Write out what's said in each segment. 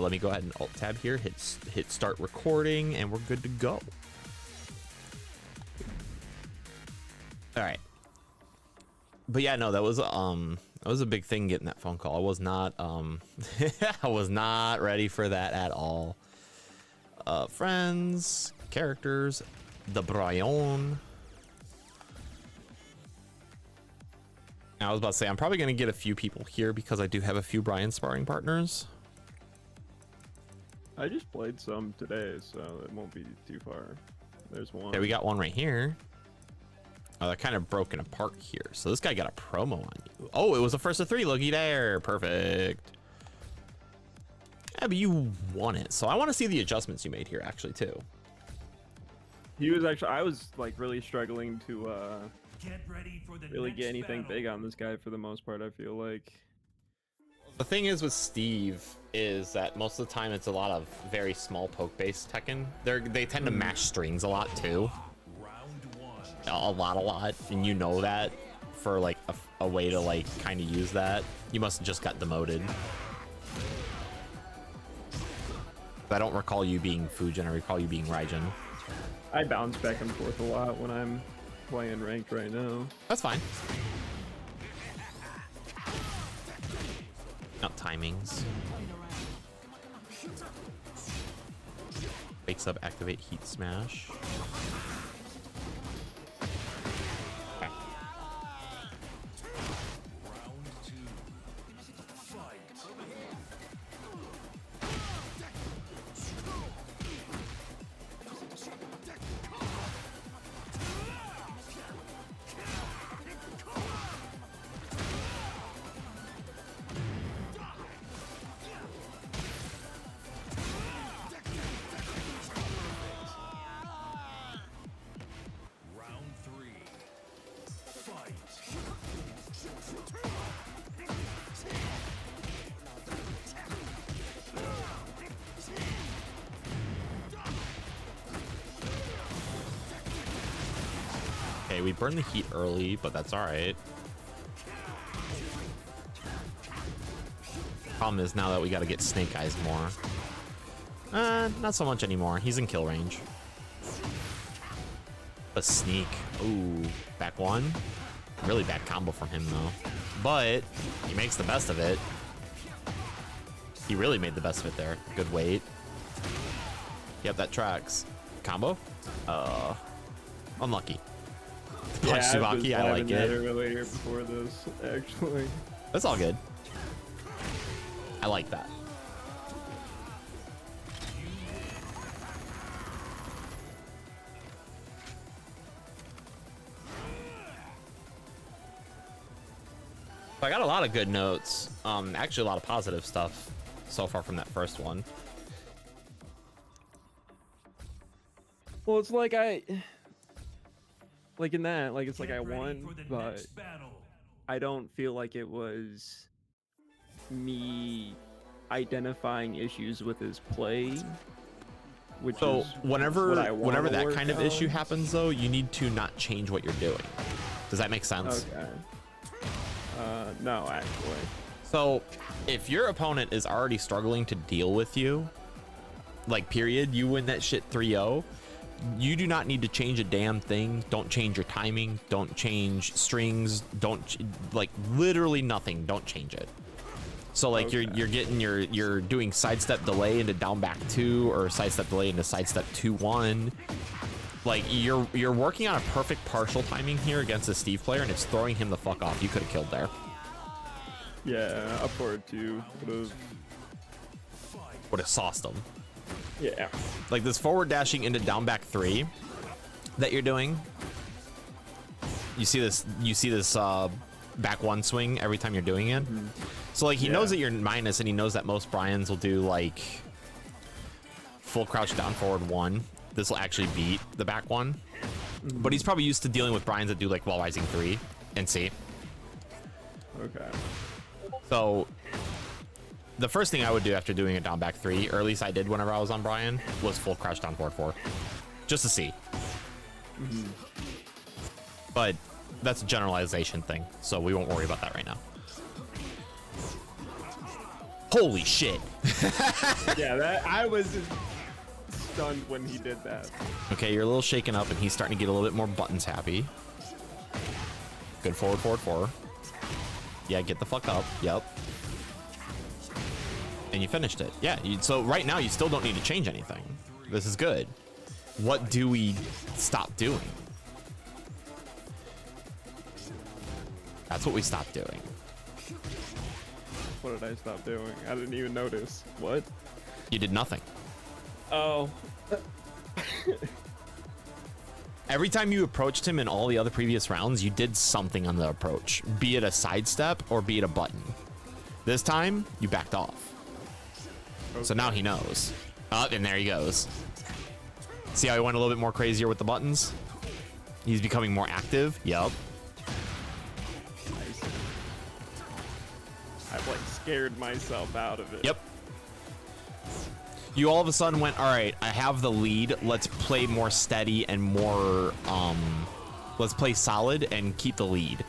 let me go ahead and alt tab here, hit start recording, and we're good to go. All right. But yeah, no, that was a big thing getting that phone call. I was not I was not ready for that at all. Friends, characters, the Bryan. I was about to say, I'm probably going to get a few people here because I do have a few Bryan sparring partners. I just played some today, so it won't be too far. There's one. Okay, we got one right here. Oh, they're kind of broken apart here. So this guy got a promo on you. Oh, it was a first of 3. Looky there. Perfect. Yeah, but you won it. So I want to see the adjustments you made here, actually, too. He was actually, I was like really struggling to really get anything big on this guy for the most part, I feel like. The thing is with Steve is that most of the time it's a lot of very small poke based Tekken. They tend to mash strings a lot too. A lot, and you know that for like a way to like kind of use that. You must have just got demoted. I don't recall you being Fujin, I recall you being Raijin. I bounce back and forth a lot when I'm playing ranked right now. That's fine. Not timings. Wakes up, activate heat smash. Okay. Okay, we burned the heat early, but that's all right. Problem is now that we got to get Snake Eyes more. Not so much anymore. He's in kill range. A sneak. Ooh, back one. Really bad combo from him though. But he makes the best of it. He really made the best of it there. Good weight. Yep, that tracks. Combo? Unlucky. Punch Tsubaki, I like it. Earlier before this, actually. That's all good. I like that. I got a lot of good notes. Actually, a lot of positive stuff so far from that first one. Well, it's like like in that, like it's like I won, but I don't feel like it was me identifying issues with his play. Which so is whenever that kind of issue happens, though, you need to not change what you're doing. Does that make sense? Okay. No, actually. So if your opponent is already struggling to deal with you, like period, you win that shit 3-0. You do not need to change a damn thing. Don't change your timing. Don't change strings. Don't like literally nothing. Don't change it. So like okay. you're doing sidestep delay into down back 2 or sidestep delay into sidestep 2-1. Like you're working on a perfect partial timing here against a Steve player, and it's throwing him the fuck off. You could have killed there. Yeah, up forward 2 Would have sauced him. Yeah. Like this forward dashing into down back 3 that you're doing. You see this back 1 swing every time you're doing it. Mm-hmm. So like he knows that you're minus, and he knows that most Bryans will do like full crouch down forward 1. This will actually beat the back 1. Mm-hmm. But he's probably used to dealing with Bryans that do like wall rising 3 and C. Okay. So the first thing I would do after doing a down back 3, or at least I did whenever I was on Bryan, was full crouch down forward 4, just to see. Mm-hmm. But that's a generalization thing, so we won't worry about that right now. Holy shit. Yeah, that I was stunned when he did that. Okay, you're a little shaken up, and he's starting to get a little bit more buttons happy. Good forward, forward, forward. Yeah, get the fuck up. Yep. And you finished it. Yeah, so right now you still don't need to change anything. This is good. What do we stop doing? That's what we stopped doing. What did I stop doing? I didn't even notice. What? You did nothing. Oh. Every time you approached him in all the other previous rounds, you did something on the approach, be it a sidestep or be it a button. This time, you backed off. Okay. So now he knows. Oh, and there he goes. See how he went a little bit more crazier with the buttons? He's becoming more active. Yup. Nice. I've like scared myself out of it. Yep. You all of a sudden went, all right, I have the lead. Let's play more steady and more, let's play solid and keep the lead.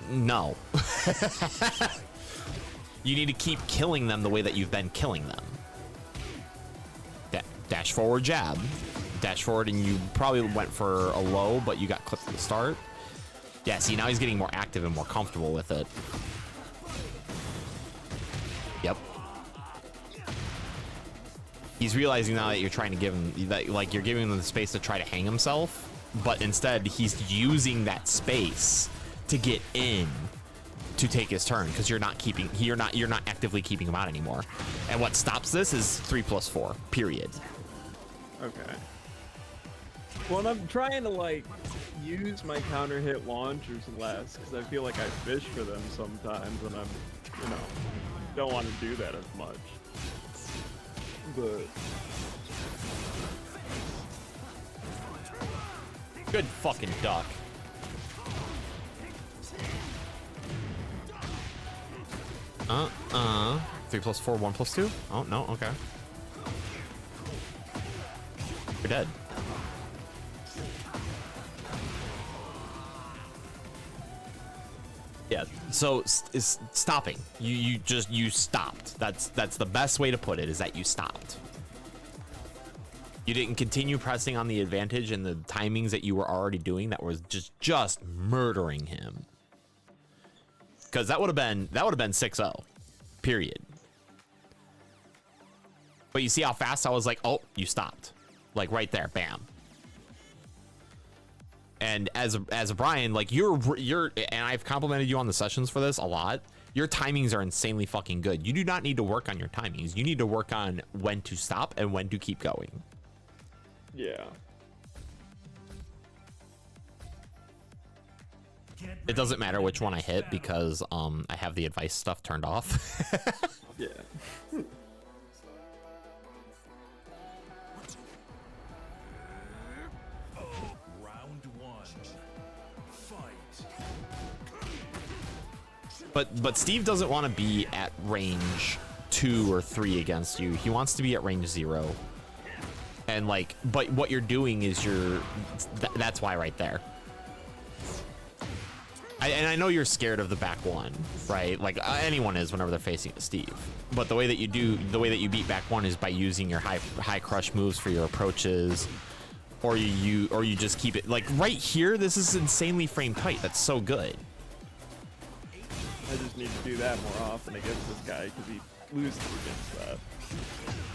No. You need to keep killing them the way that you've been killing them. Dash forward, jab. Dash forward, and you probably went for a low, but you got clipped at the start. Yeah, see, now he's getting more active and more comfortable with it. Yep. He's realizing now that you're trying to give him, that like you're giving him the space to try to hang himself, but instead he's using that space to get in to take his turn because you're not actively keeping him out anymore. And what stops this is 3+4, period. Okay. Well, and I'm trying to like use my counter hit launchers less because I feel like I fish for them sometimes, and I'm, don't want to do that as much. But good fucking duck. 3+4, 1+2? Oh, no, okay. You're dead. Yeah, so is stopping. You stopped. That's the best way to put it, is that you stopped. You didn't continue pressing on the advantage and the timings that you were already doing that was just murdering him. Because that would have been 6-0, period. But you see how fast I was like, oh, you stopped, like right there, bam. And as a Bryan, like you're, and I've complimented you on the sessions for this a lot. Your timings are insanely fucking good. You do not need to work on your timings. You need to work on when to stop and when to keep going. Yeah. It doesn't matter which one I hit because I have the advice stuff turned off. Yeah. Round one. Fight. But Steve doesn't want to be at range 2 or 3 against you. He wants to be at range 0. And like, but what you're doing is that's why right there. And I know you're scared of the back one, right? Like anyone is whenever they're facing Steve. But the way that you beat back one is by using your high crush moves for your approaches, or you just keep it like right here. This is insanely frame tight. That's so good. I just need to do that more often against this guy because he loses against that.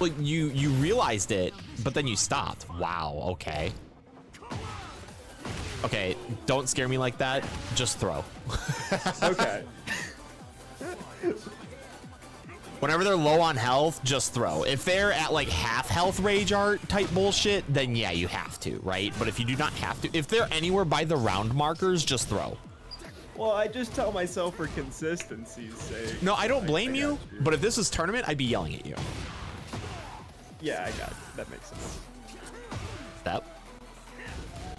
Well, you realized it, but then you stopped. Wow. Okay. Okay, don't scare me like that. Just throw. Okay. Whenever they're low on health, just throw. If they're at like half health rage art type bullshit, then yeah, you have to, right? But if you do not have to, if they're anywhere by the round markers, just throw. Well, I just tell myself for consistency's sake. No, I don't blame you, but if this was tournament, I'd be yelling at you. Yeah, I got it. That makes sense. Step.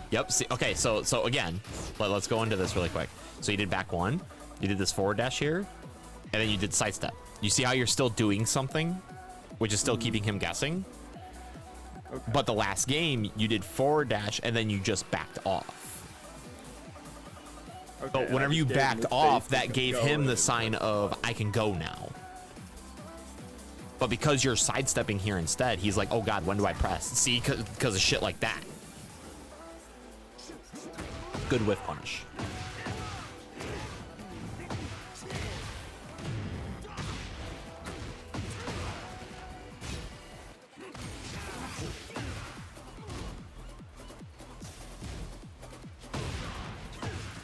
Yep. See, okay, so again, let's go into this really quick. So you did back one, you did this forward dash here, and then you did sidestep. You see how you're still doing something, which is still keeping him guessing. Okay. But the last game, you did forward dash, and then you just backed off. Okay, but whenever you backed off, that gave him the sign of, I can go now. But because you're sidestepping here instead, he's like, oh God, when do I press? See, because of shit like that. Good whiff punish.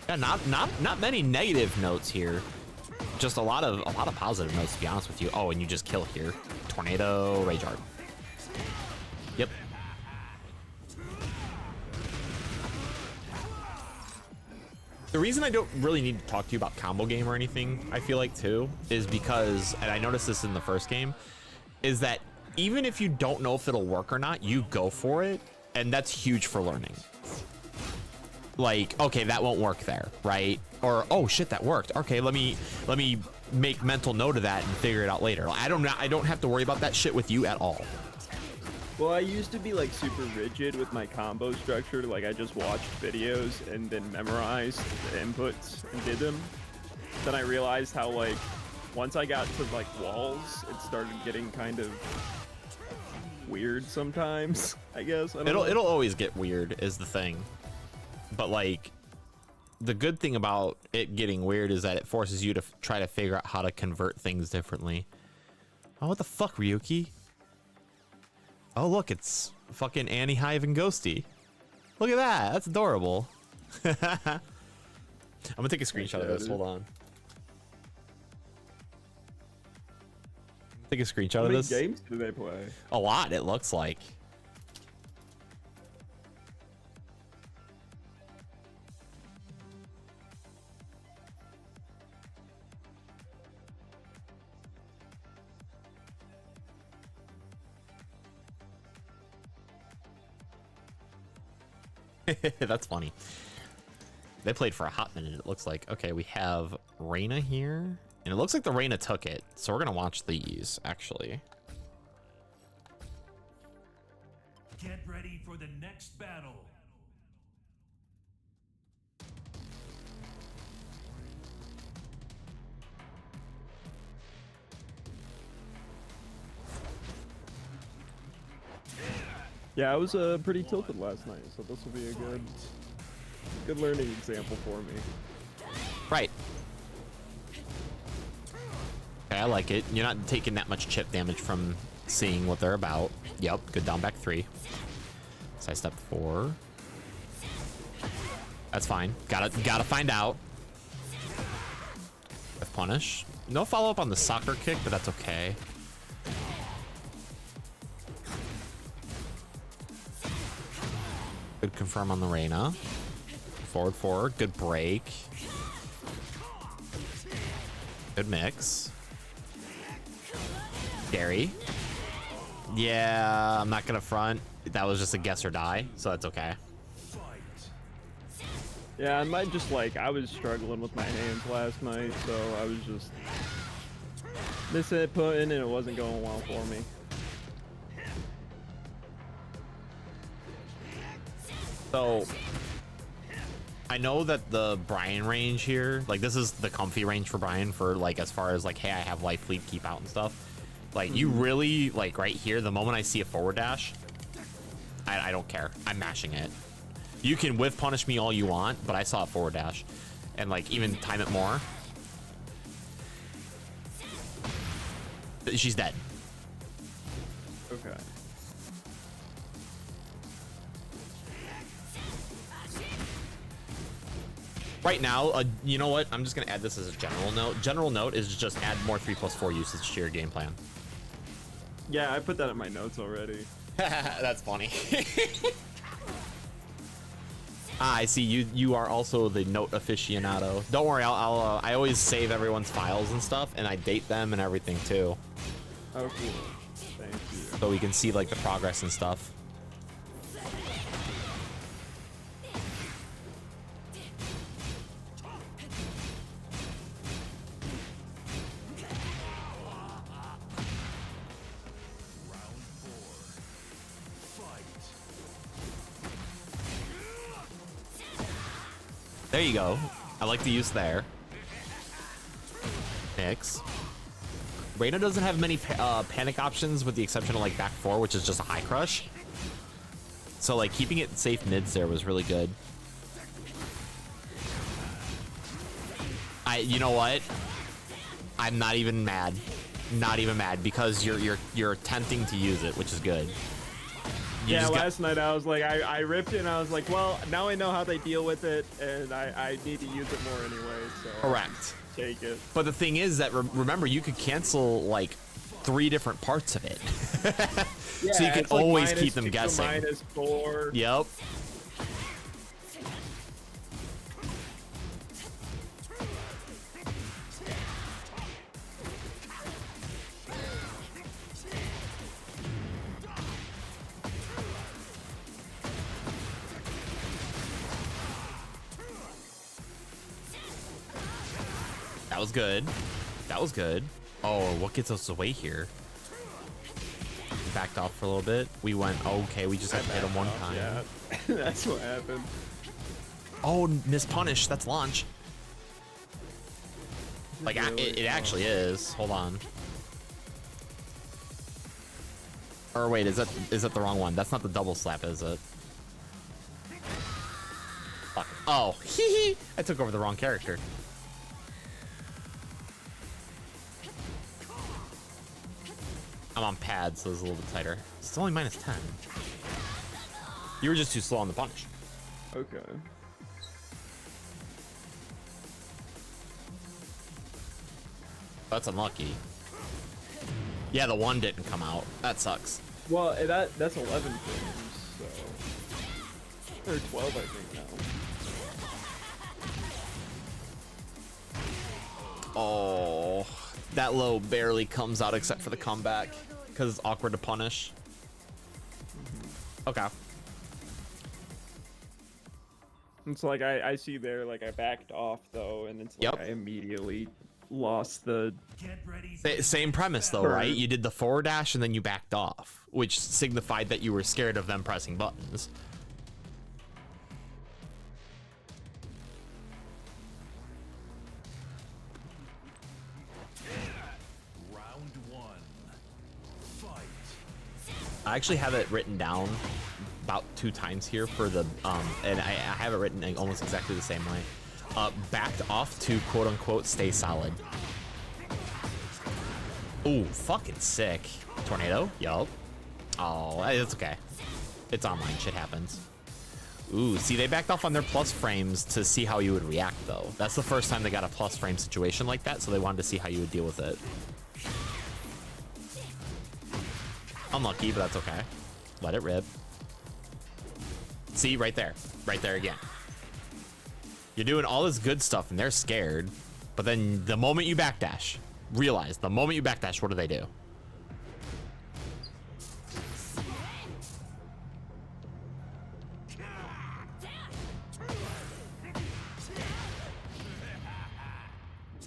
Yeah, not many negative notes here. Just a lot of positive notes, to be honest with you. Oh, and you just kill here. Tornado, Rage Art. Yep. The reason I don't really need to talk to you about combo game or anything, I feel like too, is because, and I noticed this in the first game, is that even if you don't know if it'll work or not, you go for it, and that's huge for learning. Like, okay, that won't work there, right? Or, oh shit, that worked. Okay, let me make mental note of that and figure it out later. I don't have to worry about that shit with you at all. Well, I used to be like super rigid with my combo structure. Like I just watched videos and then memorized the inputs and did them. Then I realized how like once I got to like walls, it started getting kind of weird sometimes. I guess It'll always get weird is the thing. But like the good thing about it getting weird is that it forces you to try to figure out how to convert things differently. Oh, what the fuck, Ryuki? Oh, look, it's fucking Annie, Hive, and Ghosty. Look at that. That's adorable. I'm gonna take a screenshot of this. Hold on. Take a screenshot How of many this. games do they play? A lot, it looks like. That's funny. They played for a hot minute, it looks like. Okay, we have Reyna here. And it looks like the Reyna took it. So we're going to watch these, actually. Get ready for the next battle. Yeah, I was pretty tilted last night, so this will be a good learning example for me. Right. Okay, I like it. You're not taking that much chip damage from seeing what they're about. Yep, good down back 3. Side step 4. That's fine. Gotta find out. With punish. No follow up on the soccer kick, but that's okay. Good confirm on the Reyna. Forward 4. Good break. Good mix. Scary. Yeah, I'm not gonna front. That was just a guess or die, so that's okay. Yeah, I might just like, I was struggling with my hands last night, so I was just misinputting and it wasn't going well for me. So, I know that the Bryan range here, like this is the comfy range for Bryan for like as far as like, hey, I have life lead, keep out and stuff. Like you really, like right here, the moment I see a forward dash, I don't care. I'm mashing it. You can whiff punish me all you want, but I saw a forward dash. And like even time it more. She's dead. Okay. Right now, you know what? I'm just gonna add this as a general note. General note is just add more 3+4 usage to your game plan. Yeah, I put that in my notes already. That's funny. I see you are also the note aficionado. Don't worry, I always save everyone's files and stuff, and I date them and everything too. Oh, cool. Thank you. So we can see like the progress and stuff. There you go. I like the use there. Mix. Reina doesn't have many panic options with the exception of like back 4, which is just a high crush. So like keeping it safe mids there was really good. You know what? I'm not even mad. Not even mad because you're attempting to use it, which is good. Yeah, last night I was like, I ripped it and I was like, well, now I know how they deal with it and I need to use it more anyway, so. Correct. Take it. But the thing is that, remember, you could cancel like 3 different parts of it. Yeah, so you can like always keep them -2, guessing. -4. Yep. That was good. That was good. Oh, what gets us away here? Backed off for a little bit. We went, okay, we just had to hit him one time. Yeah, that's what happened. Oh, miss punish. That's launch. Like, Really? it actually is. Hold on. Or wait, is that the wrong one? That's not the double slap, is it? Fuck. Oh, hee. I took over the wrong character. I'm on pad, so it's a little bit tighter. It's only -10. You were just too slow on the punish. Okay. That's unlucky. Yeah, the 1 didn't come out. That sucks. Well, that's 11 frames, so. Or 12, I think, now. Oh, that low barely comes out except for the comeback because it's awkward to punish. Okay. It's like I see there, like I backed off though, and it's like Yep. I immediately lost the. Get ready for Same premise though, right? You did the forward dash and then you backed off, which signified that you were scared of them pressing buttons. round 1. Fight. I actually have it written down about 2 times here for the and I have it written in almost exactly the same way. Backed off to quote unquote stay solid. Ooh, fucking sick. Tornado? Yup. Oh, it's okay. It's online, shit happens. Ooh, see, they backed off on their plus frames to see how you would react though. That's the first time they got a plus frame situation like that, so they wanted to see how you would deal with it. Unlucky, but that's okay. Let it rip. See, right there. Right there again. You're doing all this good stuff and they're scared, but then the moment you backdash, realize the moment you backdash, what do they do?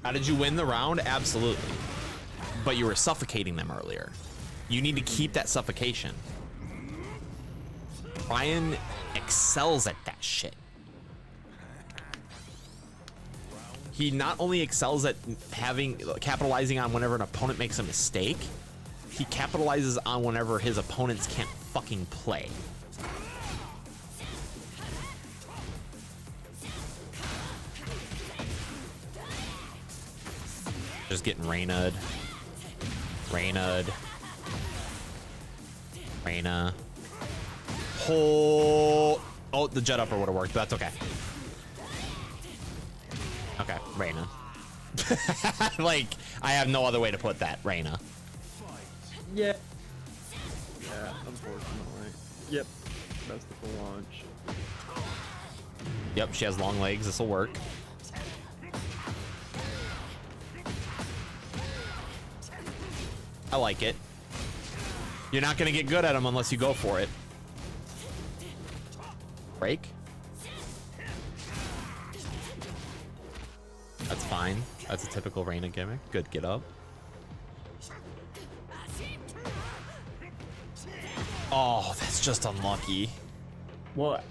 How did you win the round? Absolutely. But you were suffocating them earlier. You need to keep that suffocation. Bryan excels at that shit. He not only excels at capitalizing on whenever an opponent makes a mistake, he capitalizes on whenever his opponents can't fucking play. Just getting Reyna'd. Reyna'd. Reyna. Oh, the jet upper would have worked, but that's okay. Okay, Reyna. Like, I have no other way to put that, Reyna. Yeah. Yeah, unfortunately. Yep. That's the full launch. Yep, she has long legs. This will work. I like it. You're not going to get good at them unless you go for it. Break. That's fine. That's a typical Reyna gimmick. Good get up. Oh, that's just unlucky. Well,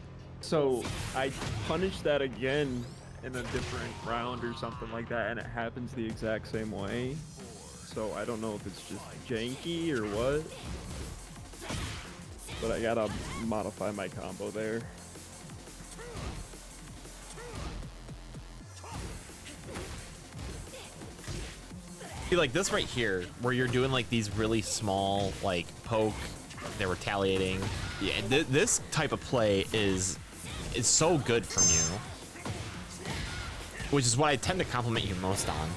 so I punished that again in a different round or something like that, and it happens the exact same way. so I don't know if it's just janky or what. But I gotta modify my combo there. See, like this right here, where you're doing like these really small, like poke, they're retaliating. Yeah, this type of play is so good from you, which is what I tend to compliment you most on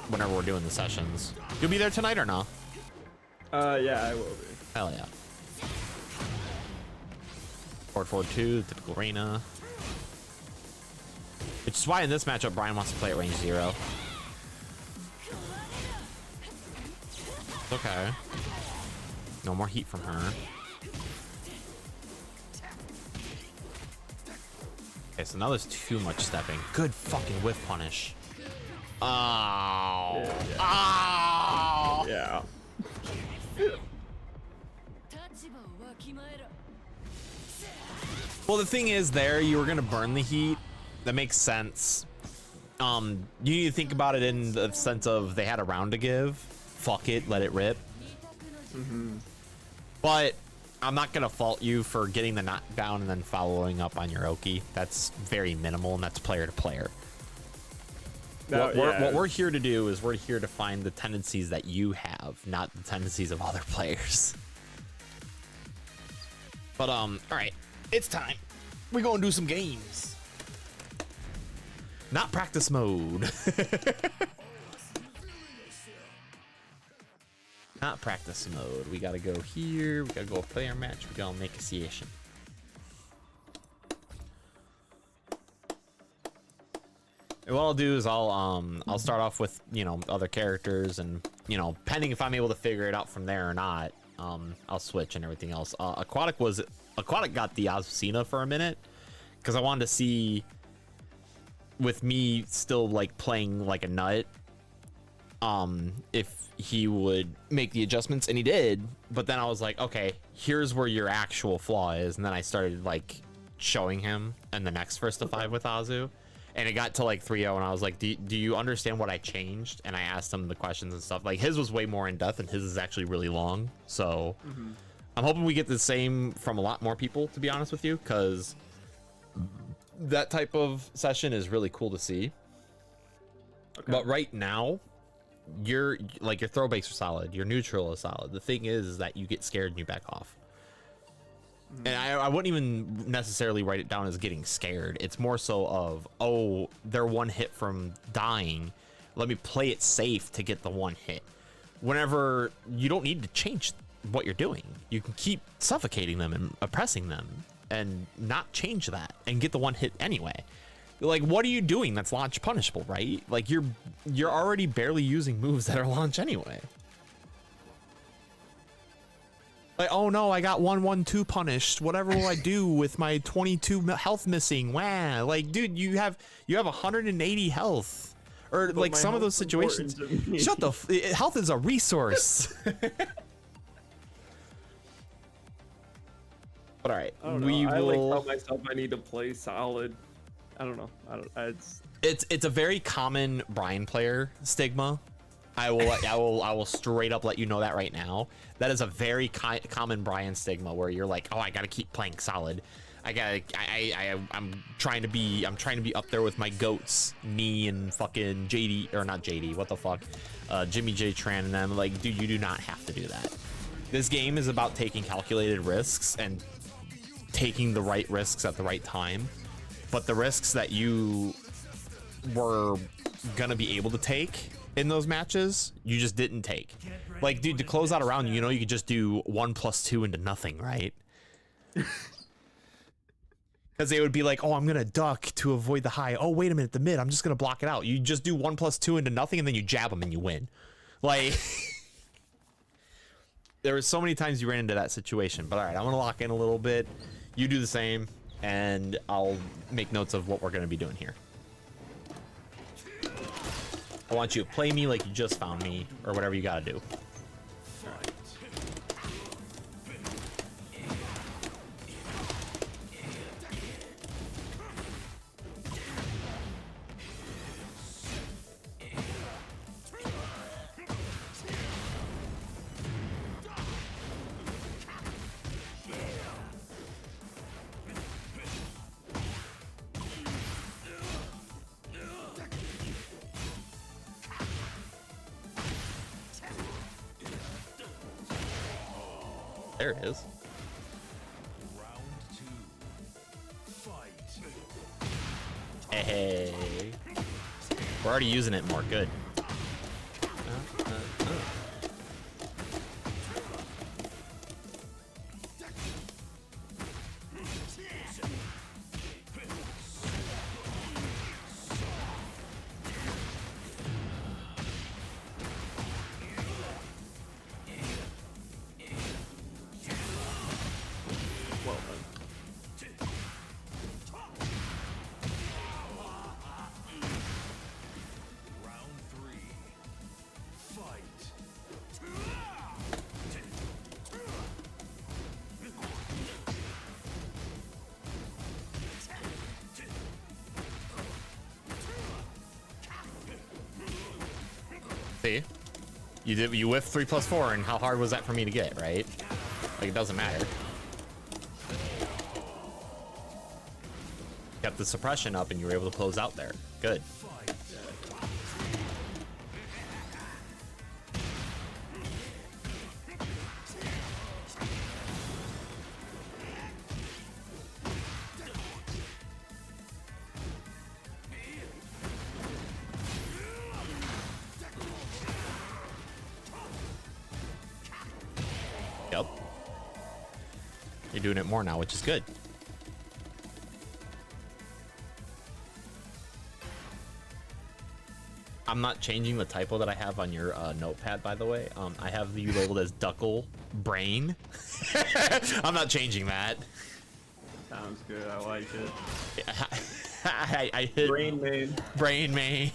whenever we're doing the sessions. You'll be there tonight or no? Yeah, I will be. Hell yeah. Forward 4-2, typical Reyna. Which is why in this matchup, Bryan wants to play at range 0. Okay. No more heat from her. Okay, so now there's too much stepping. Good fucking whiff punish. Oh. Oh. Yeah. Well, the thing is, there you were gonna burn the heat. That makes sense. You need to think about it in the sense of they had a round to give. Fuck it, let it rip. But I'm not gonna fault you for getting the knockdown and then following up on your Oki. That's very minimal, and that's player to player. No, What we're here to do is we're here to find the tendencies that you have, not the tendencies of other players. But all right, it's time. We're gonna do some games. Not practice mode. Not practice mode. We gotta go here. We gotta go player match. We gotta make a session. And what I'll do is I'll start off with, you know, other characters, and, you know, pending if I'm able to figure it out from there or not, I'll switch and everything else. Aquatic got the Azucena for a minute because I wanted to see, with me still like playing like a nut, if he would make the adjustments, and he did. But then I was like, okay, here's where your actual flaw is, and then I started like showing him in the next first to 5 with Azu, and it got to like 3-0, and I was like, do you understand what I changed? And I asked him the questions and stuff. Like, his was way more in depth, and his is actually really long, so I'm hoping we get the same from a lot more people, to be honest with you, because that type of session is really cool to see. Okay. But right now, your throw bakes are solid, your neutral is solid. The thing is that you get scared and you back off. And I wouldn't even necessarily write it down as getting scared. It's more so of, oh, they're one hit from dying, let me play it safe to get the one hit. Whenever you don't need to change what you're doing, you can keep suffocating them and oppressing them and not change that and get the one hit anyway. Like, what are you doing that's launch punishable, right? Like, you're already barely using moves that are launch anyway. Like, oh no, I got 1-1-2 punished. Whatever will I do with my 22 health missing? Wow. Like, dude, you have 180 health. Or but like some of those situations. Shut the health is a resource. But all right, we will. I like tell myself I need to play solid. I don't know. It's a very common Bryan player stigma. I will straight up let you know that right now. That is a very common Bryan stigma where you're like, oh, I gotta keep playing solid. I'm trying to be up there with my goats, me and fucking JD, or not JD, what the fuck, Jimmy J Tran and them. Like, dude, you do not have to do that. This game is about taking calculated risks and taking the right risks at the right time. But the risks that you were gonna be able to take in those matches, you just didn't take. Like, dude, to close out a round, you know, you could just do 1+2 into nothing, right? Because they would be like, oh, I'm gonna duck to avoid the high. Oh, wait a minute, the mid, I'm just gonna block it out. You just do 1+2 into nothing, and then you jab them and you win. Like, there were so many times you ran into that situation. But all right, I'm gonna lock in a little bit. You do the same, and I'll make notes of what we're gonna be doing here. I want you to play me like you just found me, or whatever you gotta do. There it is. Round 2. Fight. Hey. We're already using it more. Good. Well done. Round 3. Fight. See? You whiffed 3 plus 4, and how hard was that for me to get, right? Like, it doesn't matter. Kept the suppression up, and you were able to close out there. Good. Yep. You're doing it more now, which is good. I'm not changing the typo that I have on your notepad, by the way. I have you labeled as Duckle Brain. I'm not changing that. Sounds good. I like it. I hit Brain main. Brain main.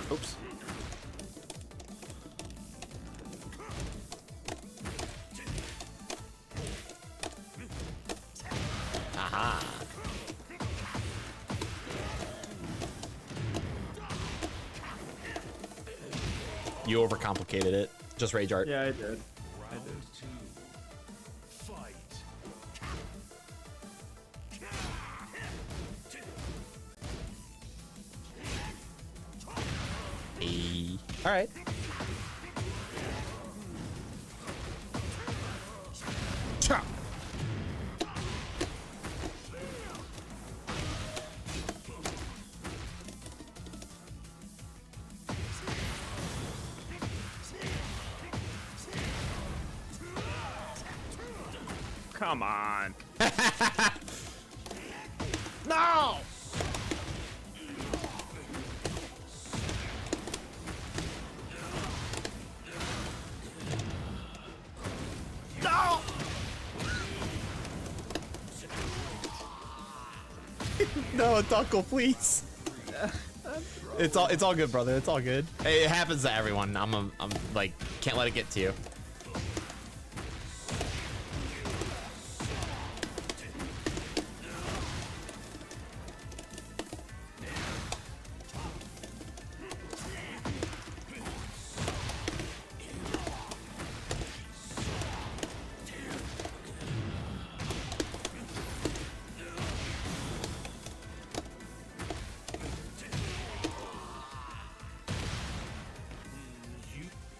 Oops. Aha. You overcomplicated it. Just rage art. Yeah, I did. I did. Round 2. Fight. Hey. All right. Cha. Come on. No. No. No, Duckle, please. It's all good, brother. It's all good. Hey, it happens to everyone. I'm like can't let it get to you.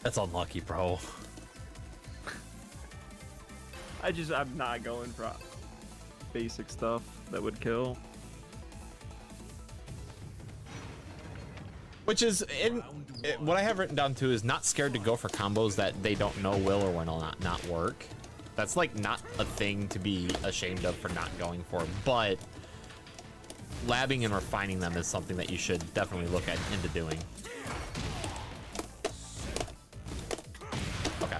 That's unlucky, bro. I'm not going for basic stuff that would kill. Which is what I have written down too is not scared to go for combos that they don't know will or will not work. That's like not a thing to be ashamed of for not going for, but labbing and refining them is something that you should definitely look into doing. Okay.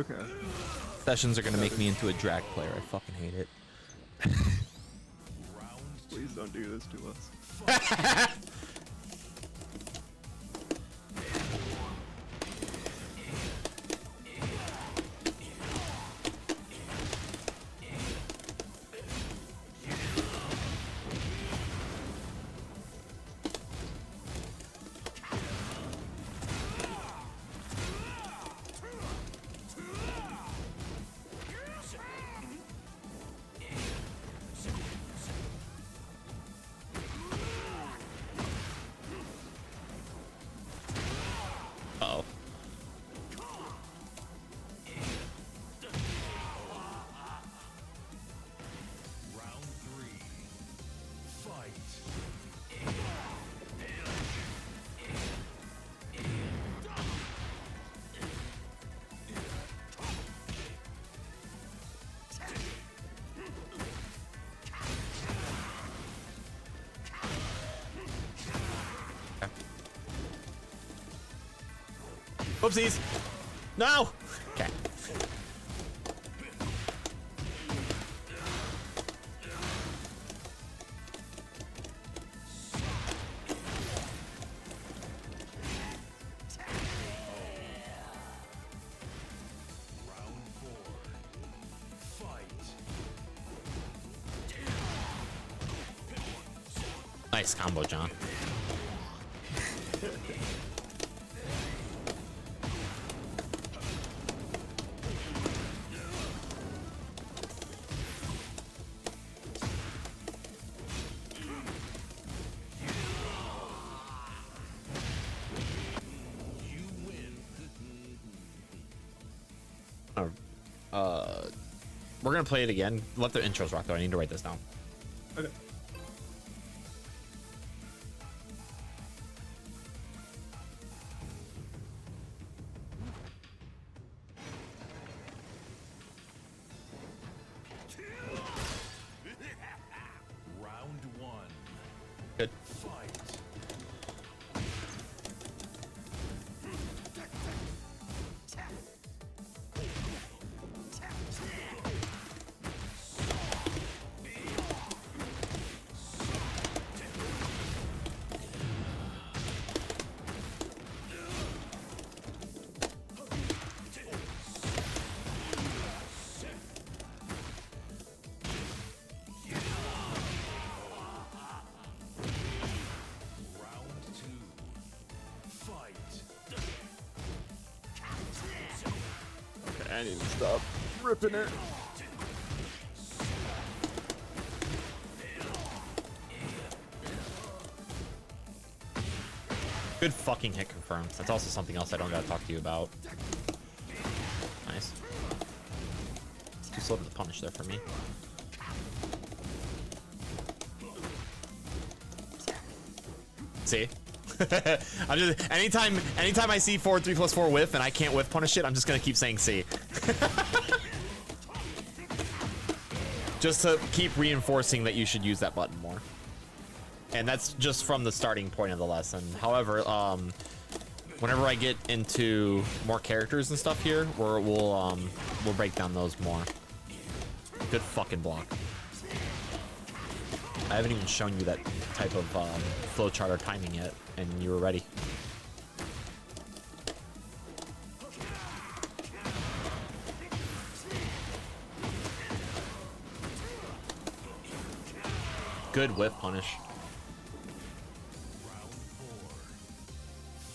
Okay. Sessions are gonna make me into a drag player. I fucking hate it. Please don't do this to us. Uh-oh. Round 3. Fight. Oopsies. No. Okay. Round 4. Fight. Nice combo, John. We're gonna play it again. Let the intros rock though. I need to write this down. Okay. Round 1. Good. Fight. Round 2. Fight. Okay, I need to stop ripping it. Good fucking hit confirmed. That's also something else I don't gotta talk to you about. Nice. Too slow to the punish there for me. See? I'm just anytime I see 4-3+4 whiff and I can't whiff punish it, I'm just gonna keep saying C. Just to keep reinforcing that you should use that button more. And that's just from the starting point of the lesson. However, whenever I get into more characters and stuff here, we'll break down those more. Good fucking block. I haven't even shown you that type of flowchart or timing yet, and you were ready. Good whiff punish. Round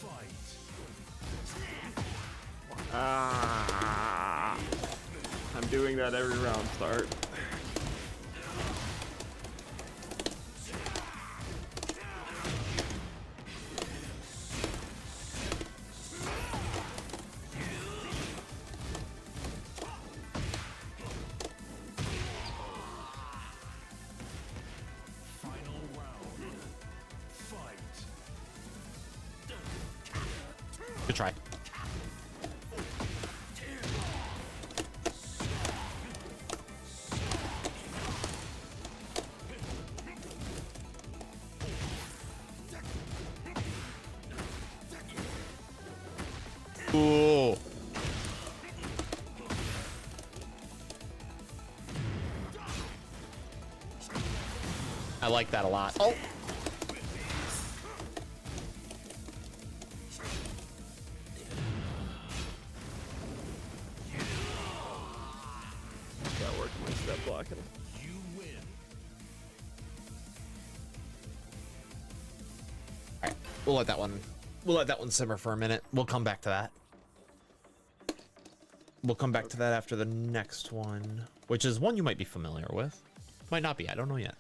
4. Fight. Ah, I'm doing that every round start. Final round. Fight. Good try. Ooh. I like that a lot. Oh. Got working my step blocking. You win. All right, we'll let that one. We'll let that one simmer for a minute. We'll come back to that. We'll come back to that after the next one, which is one you might be familiar with. Might not be. I don't know yet.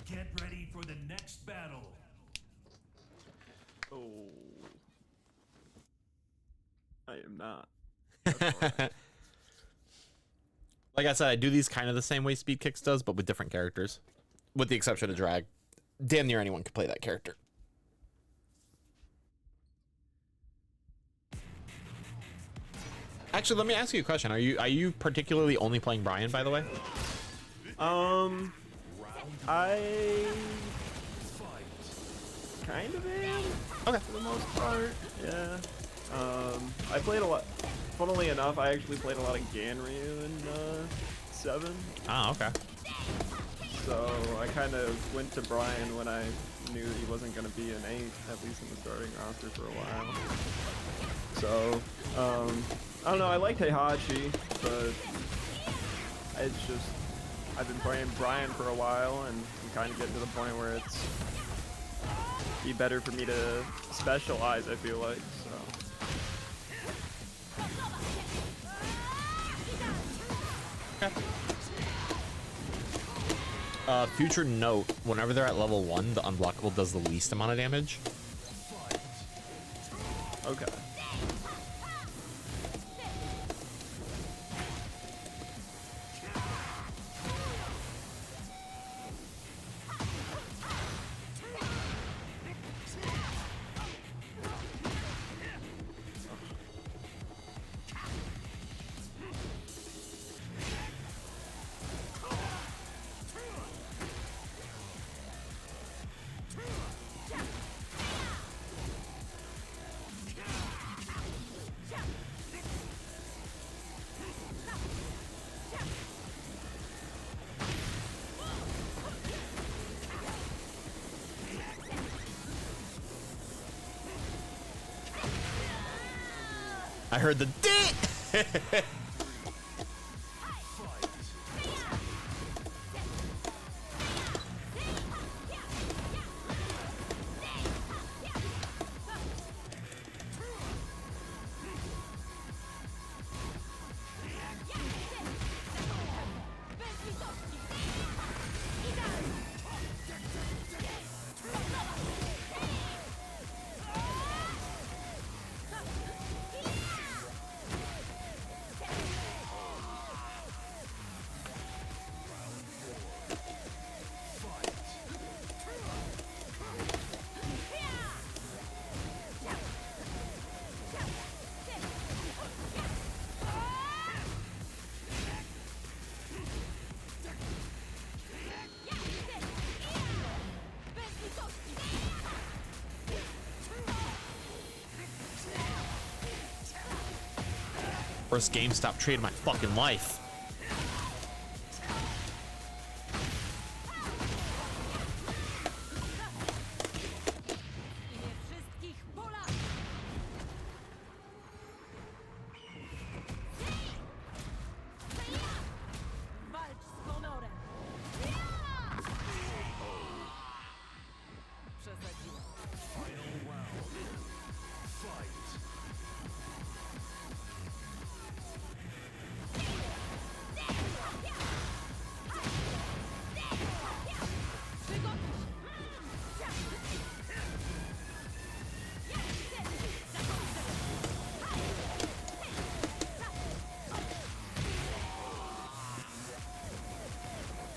Get ready for the next battle. Oh. I am not. That's all right. Like I said, I do these kind of the same way Speed Kicks does, but with different characters. With the exception of Drag. Damn near anyone can play that character. Actually, let me ask you a question. Are you particularly only playing Bryan, by the way? I kind of am. Okay. For the most part, yeah. I played a lot. Funnily enough, I actually played a lot of Ganryu in 7. Ah, okay. So I kind of went to Bryan when I knew he wasn't going to be an 8, at least in the starting roster for a while. So, I don't know, I like Heihachi, but it's just, I've been playing Bryan for a while, and I'm kind of getting to the point where it's be better for me to specialize, I feel like, so. Future note, whenever they're at level 1, the unblockable does the least amount of damage. Okay. I heard the dick. First GameStop trade of my fucking life.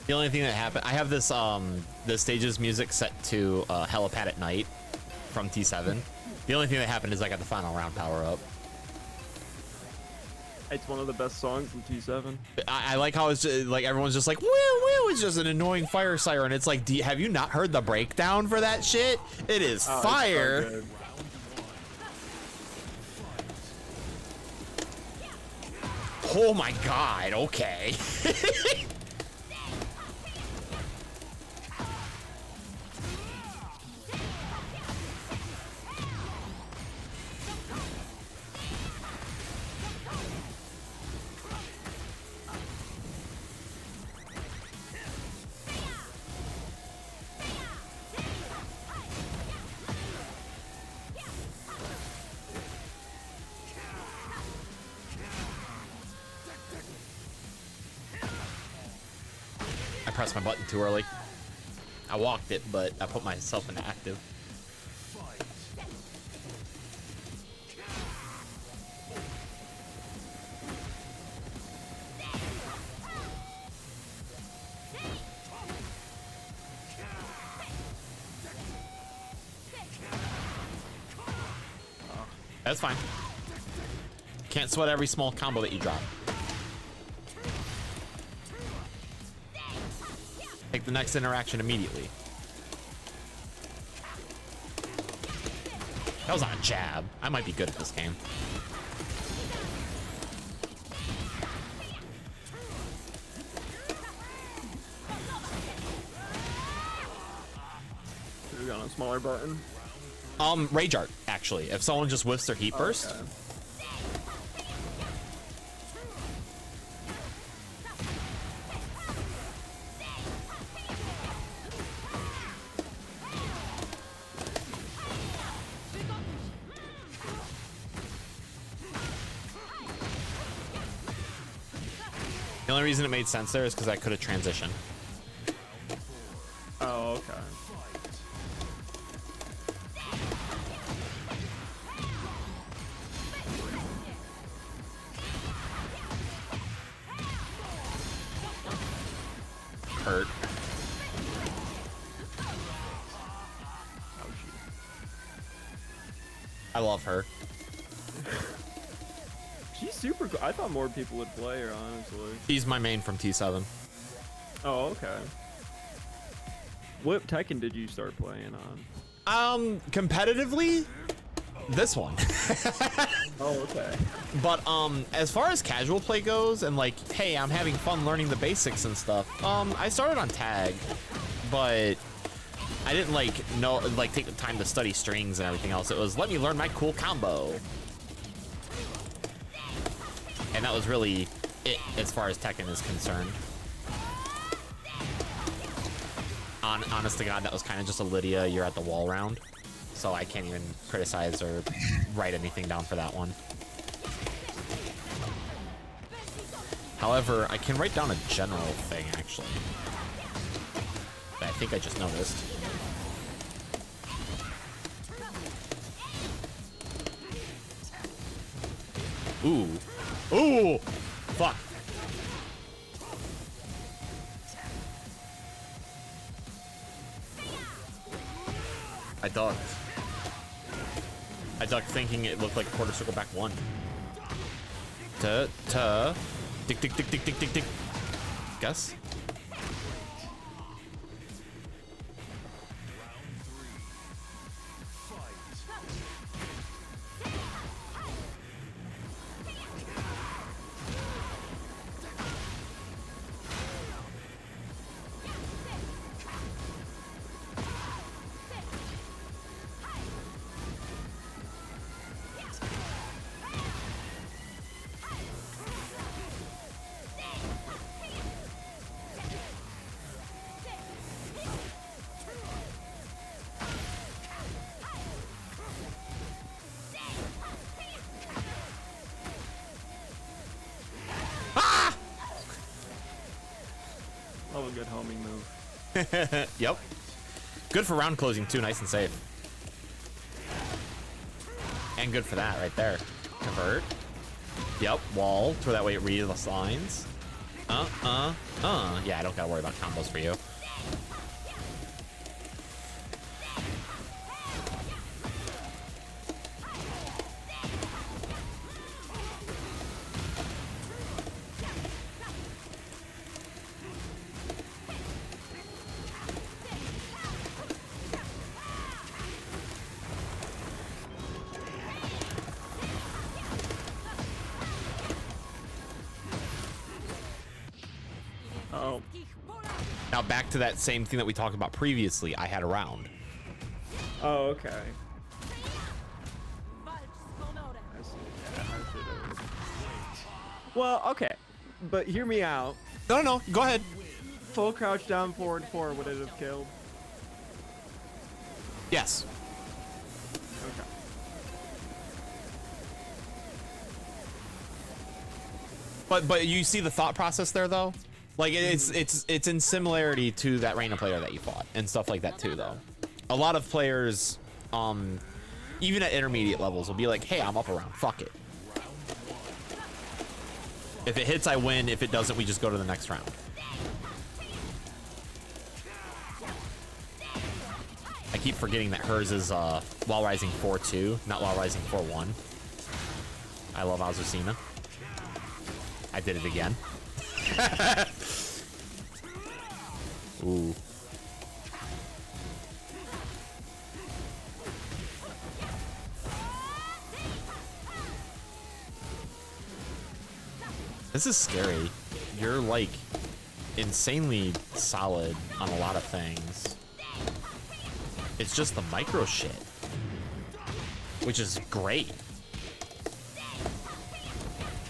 The only thing that happened, I have this the stage's music set to Helipad at Night from T7. The only thing that happened is I got the final round power up. It's one of the best songs in T7. I like how it's just, like everyone's just like, woo woo, it's just an annoying fire siren. It's like, have you not heard the breakdown for that shit? It is fire. It's so good. Oh my god, okay. I pressed my button too early. I walked it, but I put myself into active. That's fine. Can't sweat every small combo that you drop. Take the next interaction immediately. That was on a jab. I might be good at this game. Should we got a smaller button? Rage art, actually. If someone just whiffs their heat burst. Okay. The only reason it made sense there is because I could have transitioned. Oh, okay. Hurt. I love her. She's super cool. I thought more people would play her, honestly. She's my main from T7. Oh, okay. What Tekken did you start playing on? Competitively, this one. Oh, okay. But as far as casual play goes, and like, hey, I'm having fun learning the basics and stuff. I started on tag, but I didn't take the time to study strings and everything else. It was let me learn my cool combo, and that was really it as far as Tekken is concerned. Honest to God, that was kind of just a Lydia, you're at the wall round. So I can't even criticize or write anything down for that one. However, I can write down a general thing, actually. That I think I just noticed. Ooh. Ooh! Fuck. I ducked. I ducked thinking it looked like quarter circle back one. Dick, dick, dick, dick, dick, dick, dick. Guess? Oh, a good homing move. Yep. Good for round closing too, nice and safe. And good for that right there. Convert. Yep, wall, so that way it reads the lines. Yeah, I don't gotta worry about combos for you. Oh. Now back to that same thing that we talked about previously. I had a round. Oh, okay. I see. Yeah, I should've. Well, okay. But hear me out. No, go ahead. Full crouch down forward 4 would it have killed? Yes. Okay. But you see the thought process there though? Like it's in similarity to that random player that you fought and stuff like that too though. A lot of players, even at intermediate levels, will be like, hey, I'm up a round, fuck it. If it hits, I win. If it doesn't, we just go to the next round. I keep forgetting that hers is while rising 4-2, not while rising 4-1. I love Azucena. I did it again. Ooh. This is scary. You're like insanely solid on a lot of things. It's just the micro shit, which is great.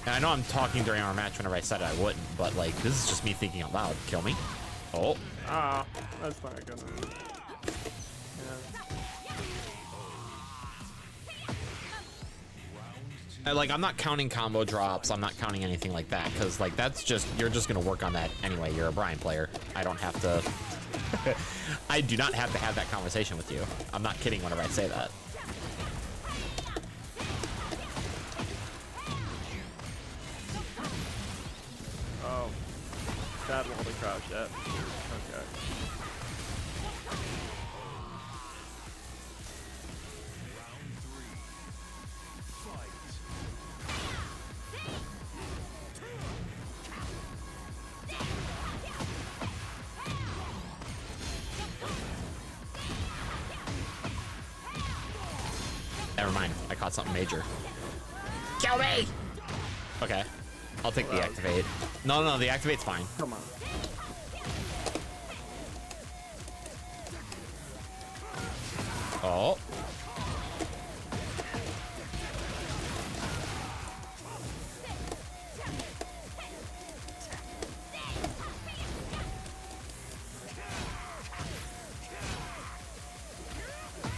And I know I'm talking during our match whenever I said I wouldn't, but like this is just me thinking out loud. Kill me. Oh. Ah, that's not gonna. Yeah. Like I'm not counting combo drops. I'm not counting anything like that because like that's just you're just gonna work on that anyway. You're a Bryan player. I don't have to. I do not have to have that conversation with you. I'm not kidding whenever I say that. Oh, that wall to crouch at. Okay. Never mind. I caught something major. Kill me! Okay. I'll take the activate. No, the activate's fine. Come on. Oh.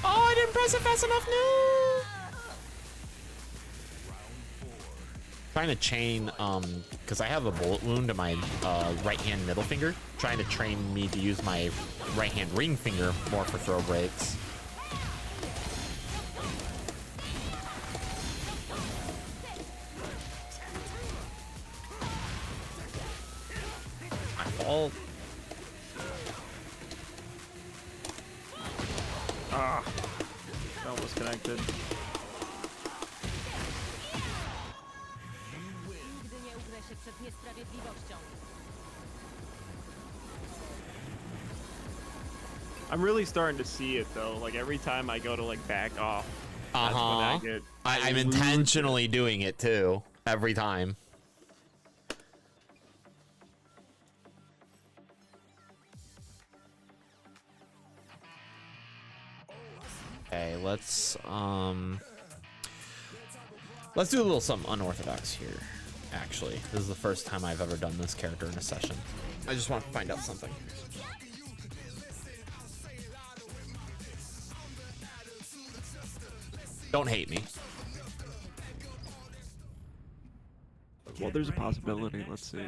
Oh, I didn't press it fast enough. No. Trying to chain, because I have a bullet wound to my right hand middle finger. Trying to train me to use my right hand ring finger more for throw breaks. My fault. Ah, that was connected. I'm really starting to see it though. Like every time I go to like back off, that's when I get. I'm lose intentionally doing it too every time. Okay, let's do a little something unorthodox here. Actually, this is the first time I've ever done this character in a session. I just want to find out something. Don't hate me. Well, there's a possibility. Let's see.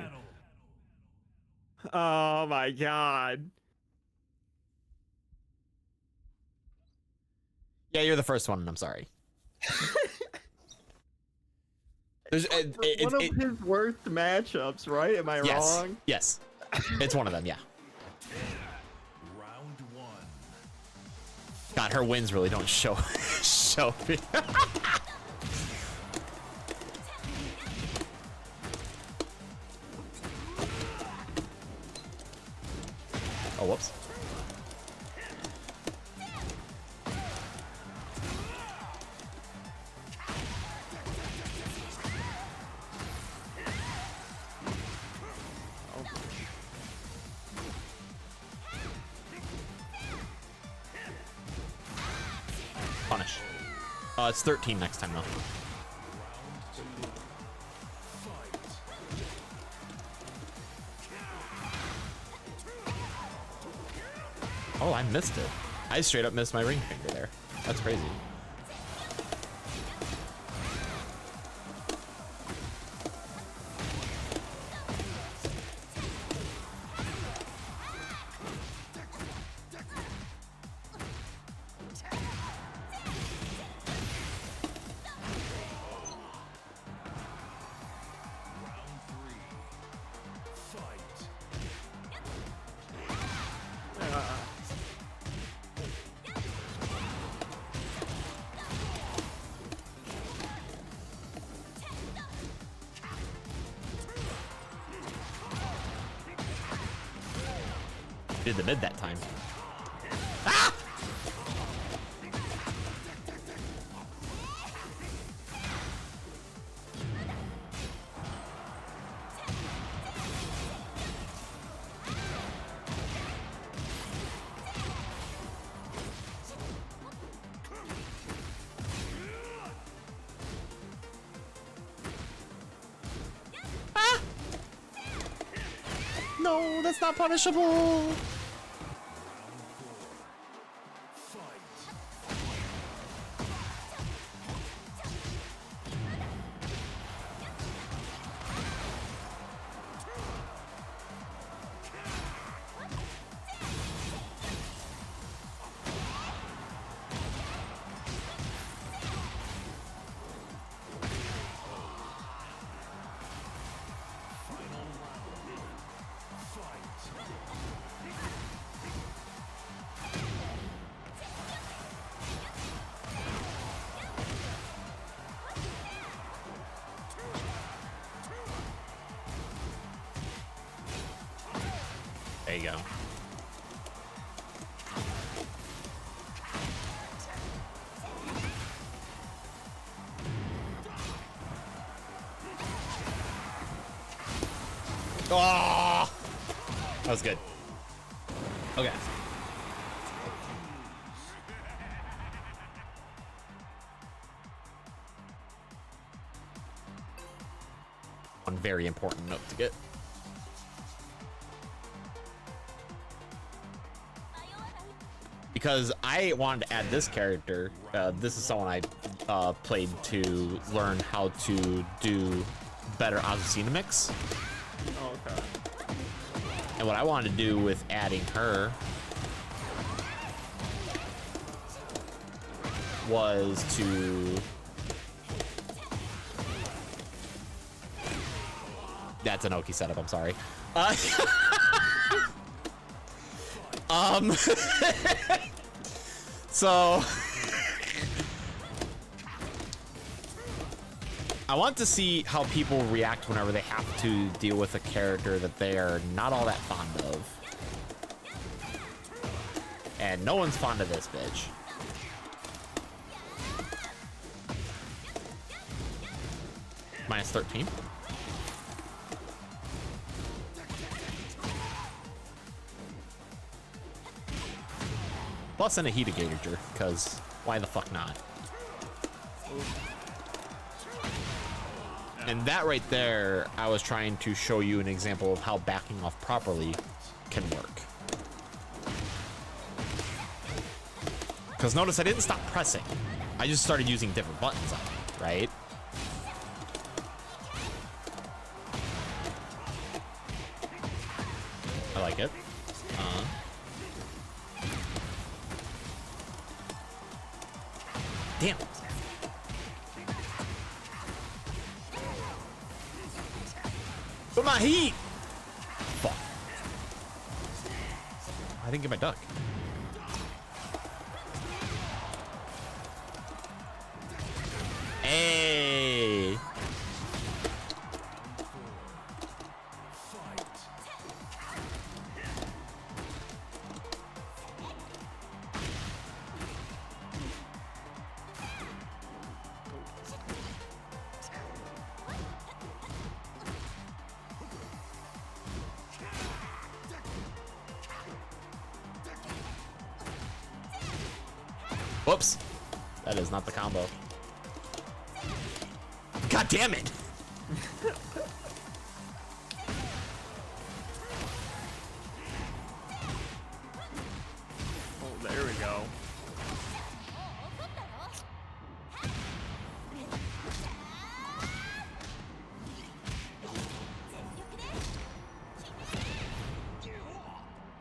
Oh my god. Yeah, you're the first one, and I'm sorry. There's One of his worst matchups, right? Am I wrong? Yes. It's one of them, yeah. Round one. God, her wins really don't show me. Oh, whoops. It's 13 next time though. Oh, I missed it. I straight up missed my ring finger there. That's crazy. Did the mid that time. Ah! Ah! No, that's not punishable. There you go. Oh, that was good. Okay. One very important note to get. Because I wanted to add this character. This is someone I played to learn how to do better Azucena mix. Oh, okay. And what I wanted to do with adding her was to... That's an Oki setup, I'm sorry. So I want to see how people react whenever they have to deal with a character that they are not all that fond of. And no one's fond of this bitch. Minus 13. Plus in a heat engager, because why the fuck not? And that right there, I was trying to show you an example of how backing off properly can work. Because notice I didn't stop pressing. I just started using different buttons on it, right? I like it. Damn. But my heat. Fuck. I didn't get my duck. Hey. Whoops. That is not the combo. God damn it! Oh, there we go.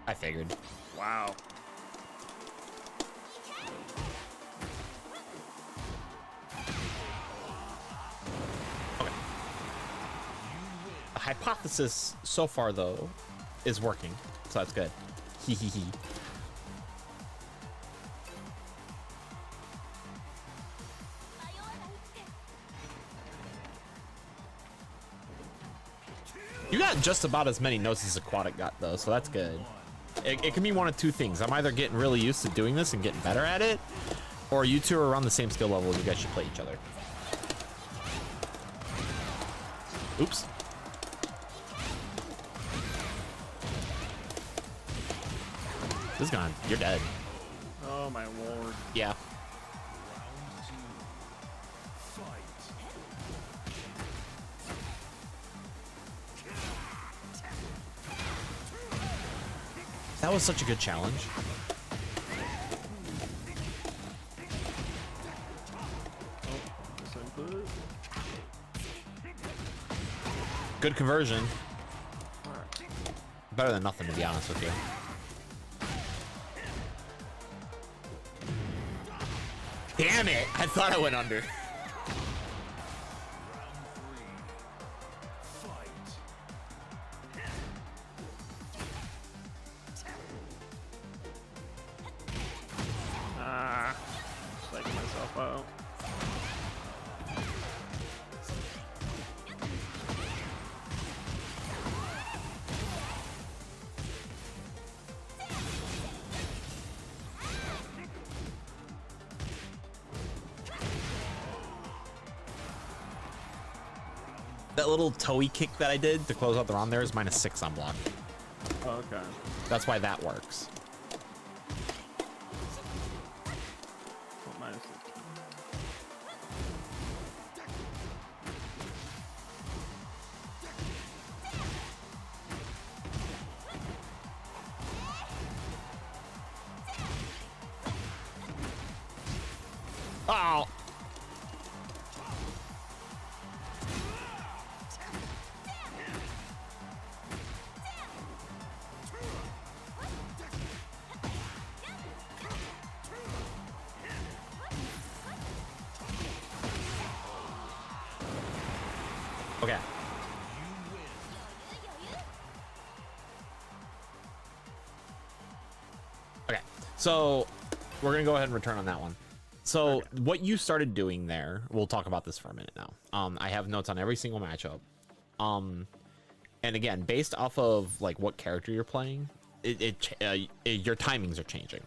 I figured. Wow. Okay. The hypothesis so far, though, is working, so that's good. Hee hee hee. You got just about as many notes as Aquatic got, though, so that's good. It can be one of two things. I'm either getting really used to doing this and getting better at it, or you two are around the same skill level. You guys should play each other. Oops. This is gone. You're dead. Oh my lord. Yeah. That was such a good challenge. Good conversion. Better than nothing, to be honest with you. Damn it! I thought I went under. Psyching myself out. That little toey kick that I did to close out the round there is -6 on block. Oh, okay. That's why that works. What, -16? Oh! Okay. Okay, so we're gonna go ahead and return on that one. So what you started doing there, we'll talk about this for a minute now. I have notes on every single matchup. And again, based off of like what character you're playing, your timings are changing.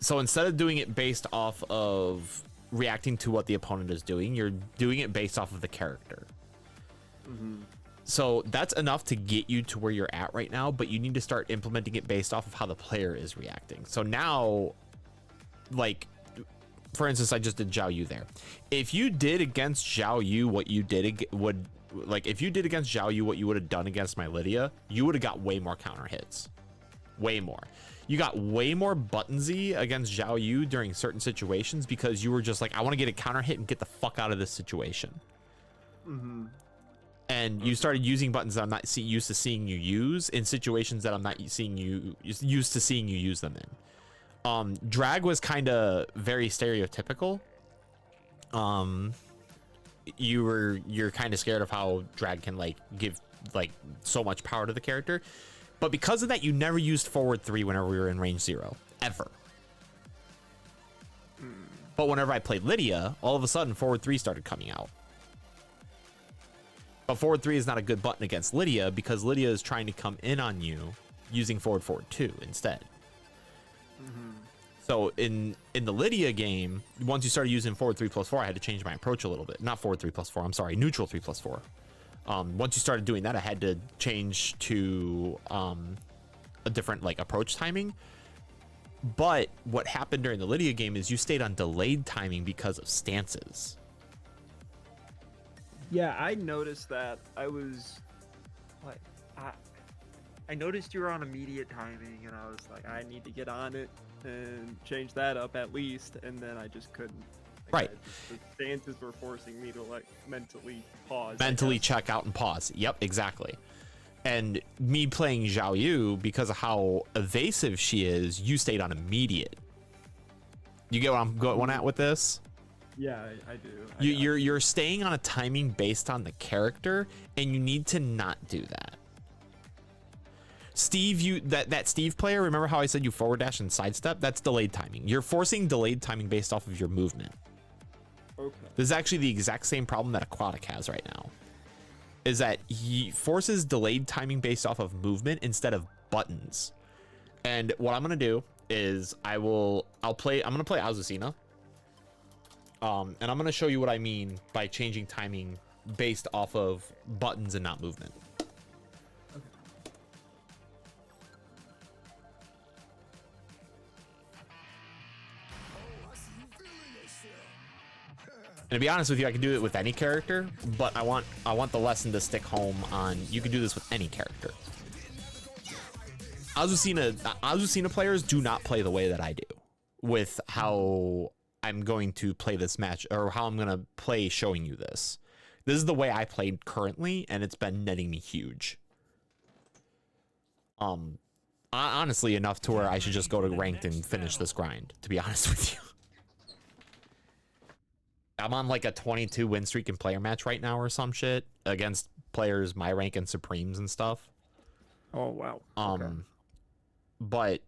So instead of doing it based off of reacting to what the opponent is doing, you're doing it based off of the character. So that's enough to get you to where you're at right now, but you need to start implementing it based off of how the player is reacting. So now, like, for instance, I just did Zhao Yu there. If you did against Zhao Yu what you did if you did against Zhao Yu what you would have done against my Lydia, you would have got way more counter hits. Way more. You got way more buttonsy against Zhao Yu during certain situations because you were just like, I want to get a counter hit and get the fuck out of this situation. And you started using buttons that I'm not used to seeing you use in situations that I'm not used to seeing you use them in. Drag was kind of very stereotypical. You're kind of scared of how drag can like give like so much power to the character, but because of that, you never used forward 3 whenever we were in range 0 ever. But whenever I played Lydia, all of a sudden forward 3 started coming out. But forward 3 is not a good button against Lydia because Lydia is trying to come in on you using forward 2 instead. So in the Lydia game, once you started using forward 3+4, I had to change my approach a little bit. Not forward 3+4, I'm sorry, neutral 3+4. Once you started doing that, I had to change to a different like approach timing. But what happened during the Lydia game is you stayed on delayed timing because of stances. Yeah, I noticed that. I was like, I noticed you were on immediate timing, and I was like, I need to get on it and change that up at least, and then I just couldn't. Like, Right. the stances were forcing me to like mentally pause. Mentally check out and pause. Yep, exactly. And me playing Zhao Yu, because of how evasive she is, you stayed on immediate. You get what I'm going at with this? Yeah, I do. You're staying on a timing based on the character, and you need to not do that. Steve, that Steve player, remember how I said you forward dash and sidestep? That's delayed timing. You're forcing delayed timing based off of your movement. Okay. This is actually the exact same problem that Aquatic has right now. Is that he forces delayed timing based off of movement instead of buttons. And what I'm gonna do is I'm gonna play Azucena. And I'm gonna show you what I mean by changing timing based off of buttons and not movement. And to be honest with you, I can do it with any character, but I want the lesson to stick home on you can do this with any character. Azucena players do not play the way that I do with how I'm going to play this match, or how I'm going to play showing you this. This is the way I played currently, and it's been netting me huge. Honestly, enough to where I should just go to ranked and finish this grind, to be honest with you. I'm on like a 22 win streak in player match right now or some shit against players my rank and Supremes and stuff. Oh, wow. Okay. But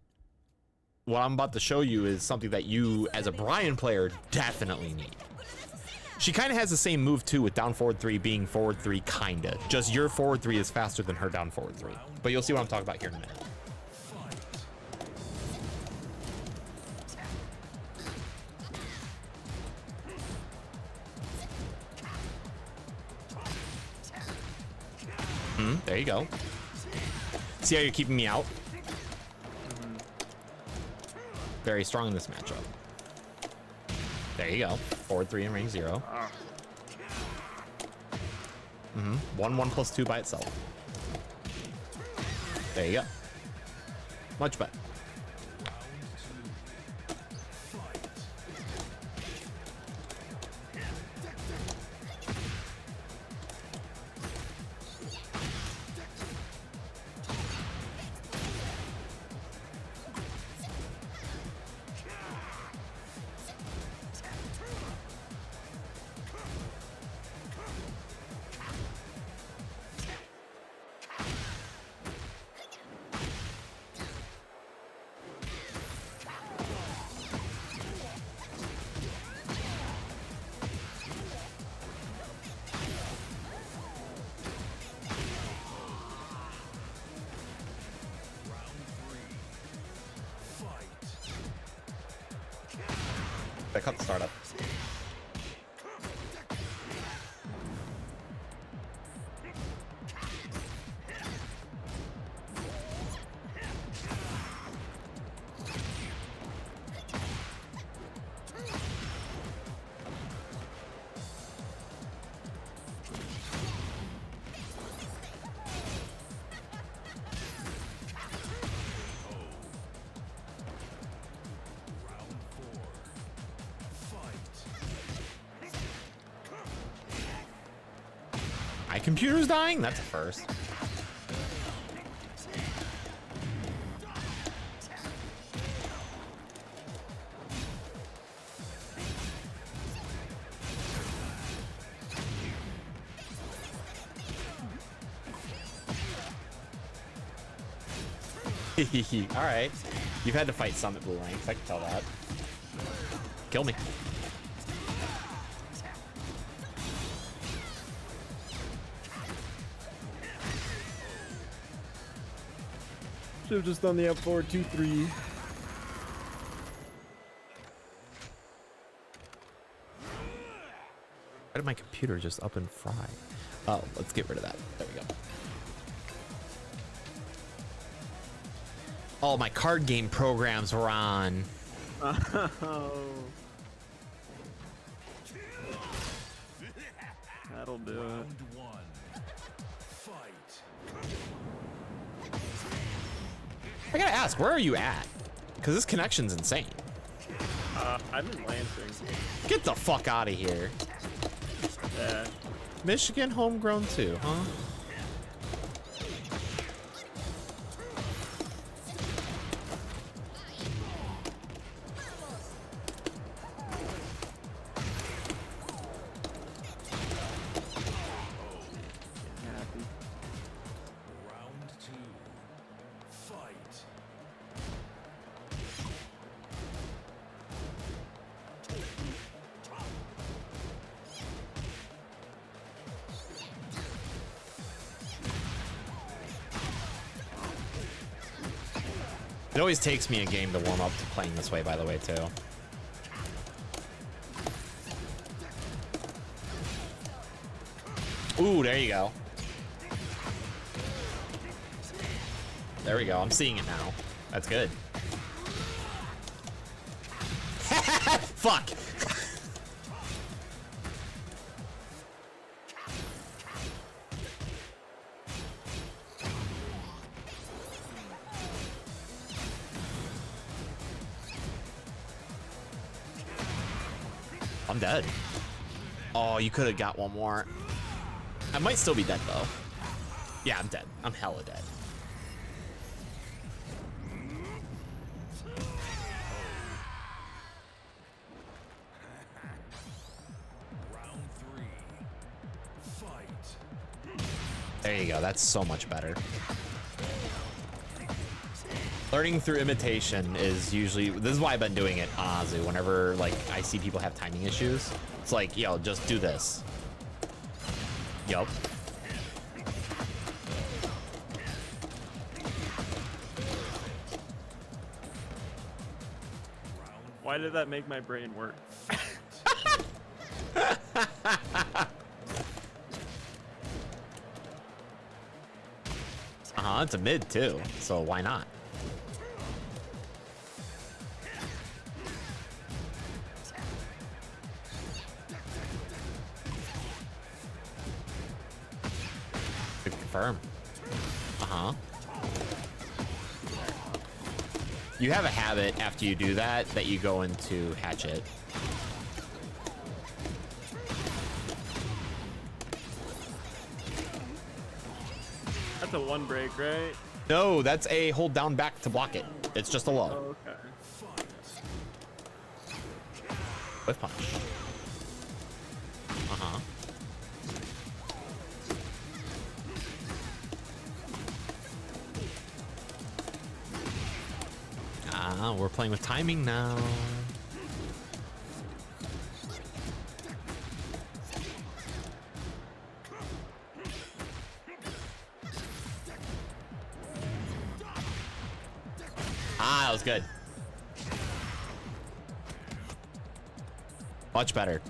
what I'm about to show you is something that you, as a Bryan player, definitely need. She kind of has the same move too, with down forward 3 being forward 3 kinda. Just your forward 3 is faster than her down forward 3. But you'll see what I'm talking about here in a minute. There you go. See how you're keeping me out? Very strong in this matchup. There you go. Forward 3 in range 0. 1/1+2 by itself. There you go. Much better. I cut the startup. My computer's dying? That's a first. All right. You've had to fight some at blue ranks. I can tell that. Kill me. Should have just done the up forward 2-3. Why did my computer just up and fry? Oh, let's get rid of that. There we go. All my card game programs were on. Oh. That'll do it. Round one. Fight. I gotta ask, where are you at? Because this connection's insane. I'm in Lansing. Get the fuck out of here. Yeah. Michigan homegrown too, huh? Happy. Round two. Fight. It always takes me a game to warm up to playing this way, by the way, too. Ooh, there you go. There we go. I'm seeing it now. That's good. Fuck. I'm dead. Oh, you could have got one more. I might still be dead, though. Yeah, I'm dead. I'm hella dead. Round three. Fight. There you go. That's so much better. Learning through imitation is usually, this is why I've been doing it on Azu. Whenever like I see people have timing issues, it's like, yo, just do this. Yup. Why did that make my brain work? It's a mid too, so why not? Confirm. You have a habit after you do that you go into hatchet. That's a one break, right? No, that's a hold down back to block it. It's just a low. Oh, okay. Whiff punch. We're playing with timing now. That was good. Much better.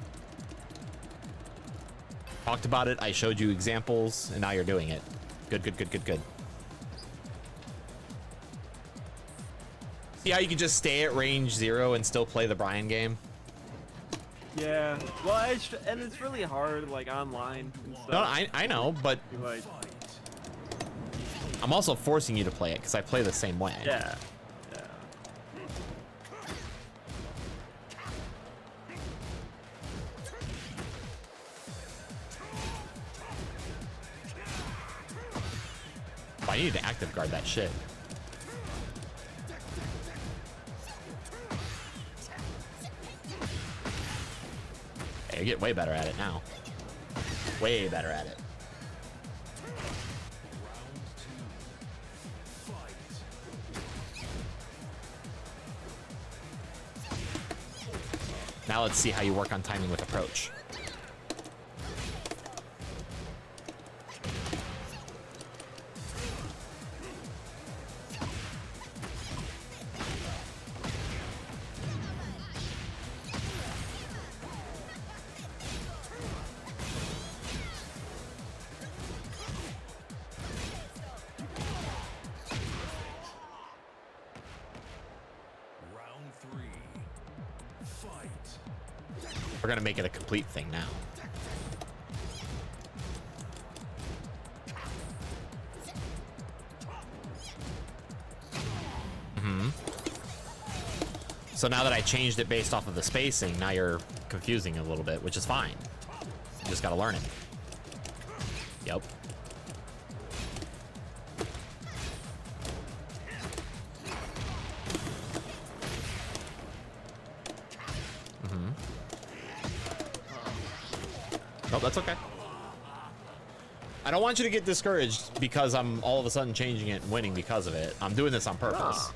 Talked about it, I showed you examples, and now you're doing it. Good, good, good, good, good. See how you can just stay at range 0 and still play the Bryan game? Yeah. Well, and it's really hard, like online and stuff. No, I know, but Like, I'm also forcing you to play it because I play the same way. yeah. Yeah. I need to active guard that shit. Hey, you get way better at it now. Way better at it. Now let's see how you work on timing with approach. Round three. Fight. We're gonna make it a complete thing now. So now that I changed it based off of the spacing, now you're confusing a little bit, which is fine. You just gotta learn it. Yep. Oh, that's okay. I don't want you to get discouraged because I'm all of a sudden changing it and winning because of it. I'm doing this on purpose.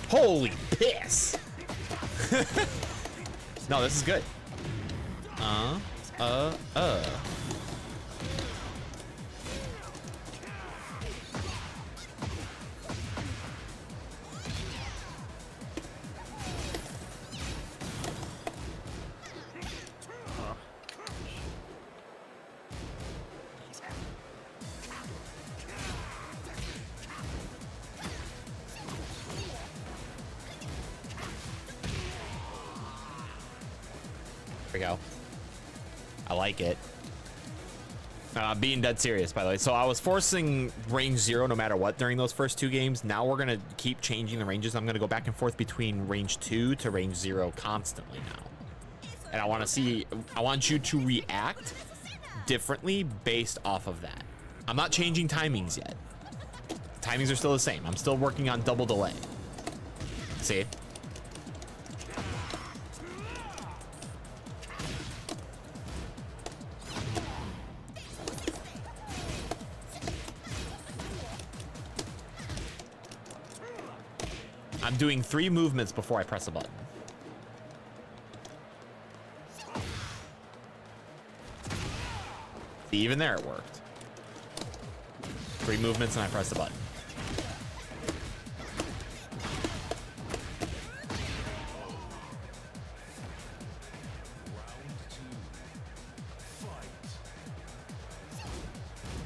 Holy piss! No, this is good. There we go. I like it. Being dead serious, by the way. So I was forcing range 0 no matter what during those first 2 games. Now we're gonna keep changing the ranges. I'm gonna go back and forth between range 2 to range 0 constantly now. And I want you to react differently based off of that. I'm not changing timings yet. Timings are still the same. I'm still working on double delay. See? I'm doing 3 movements before I press a button. See, even there it worked. 3 movements and I press the button.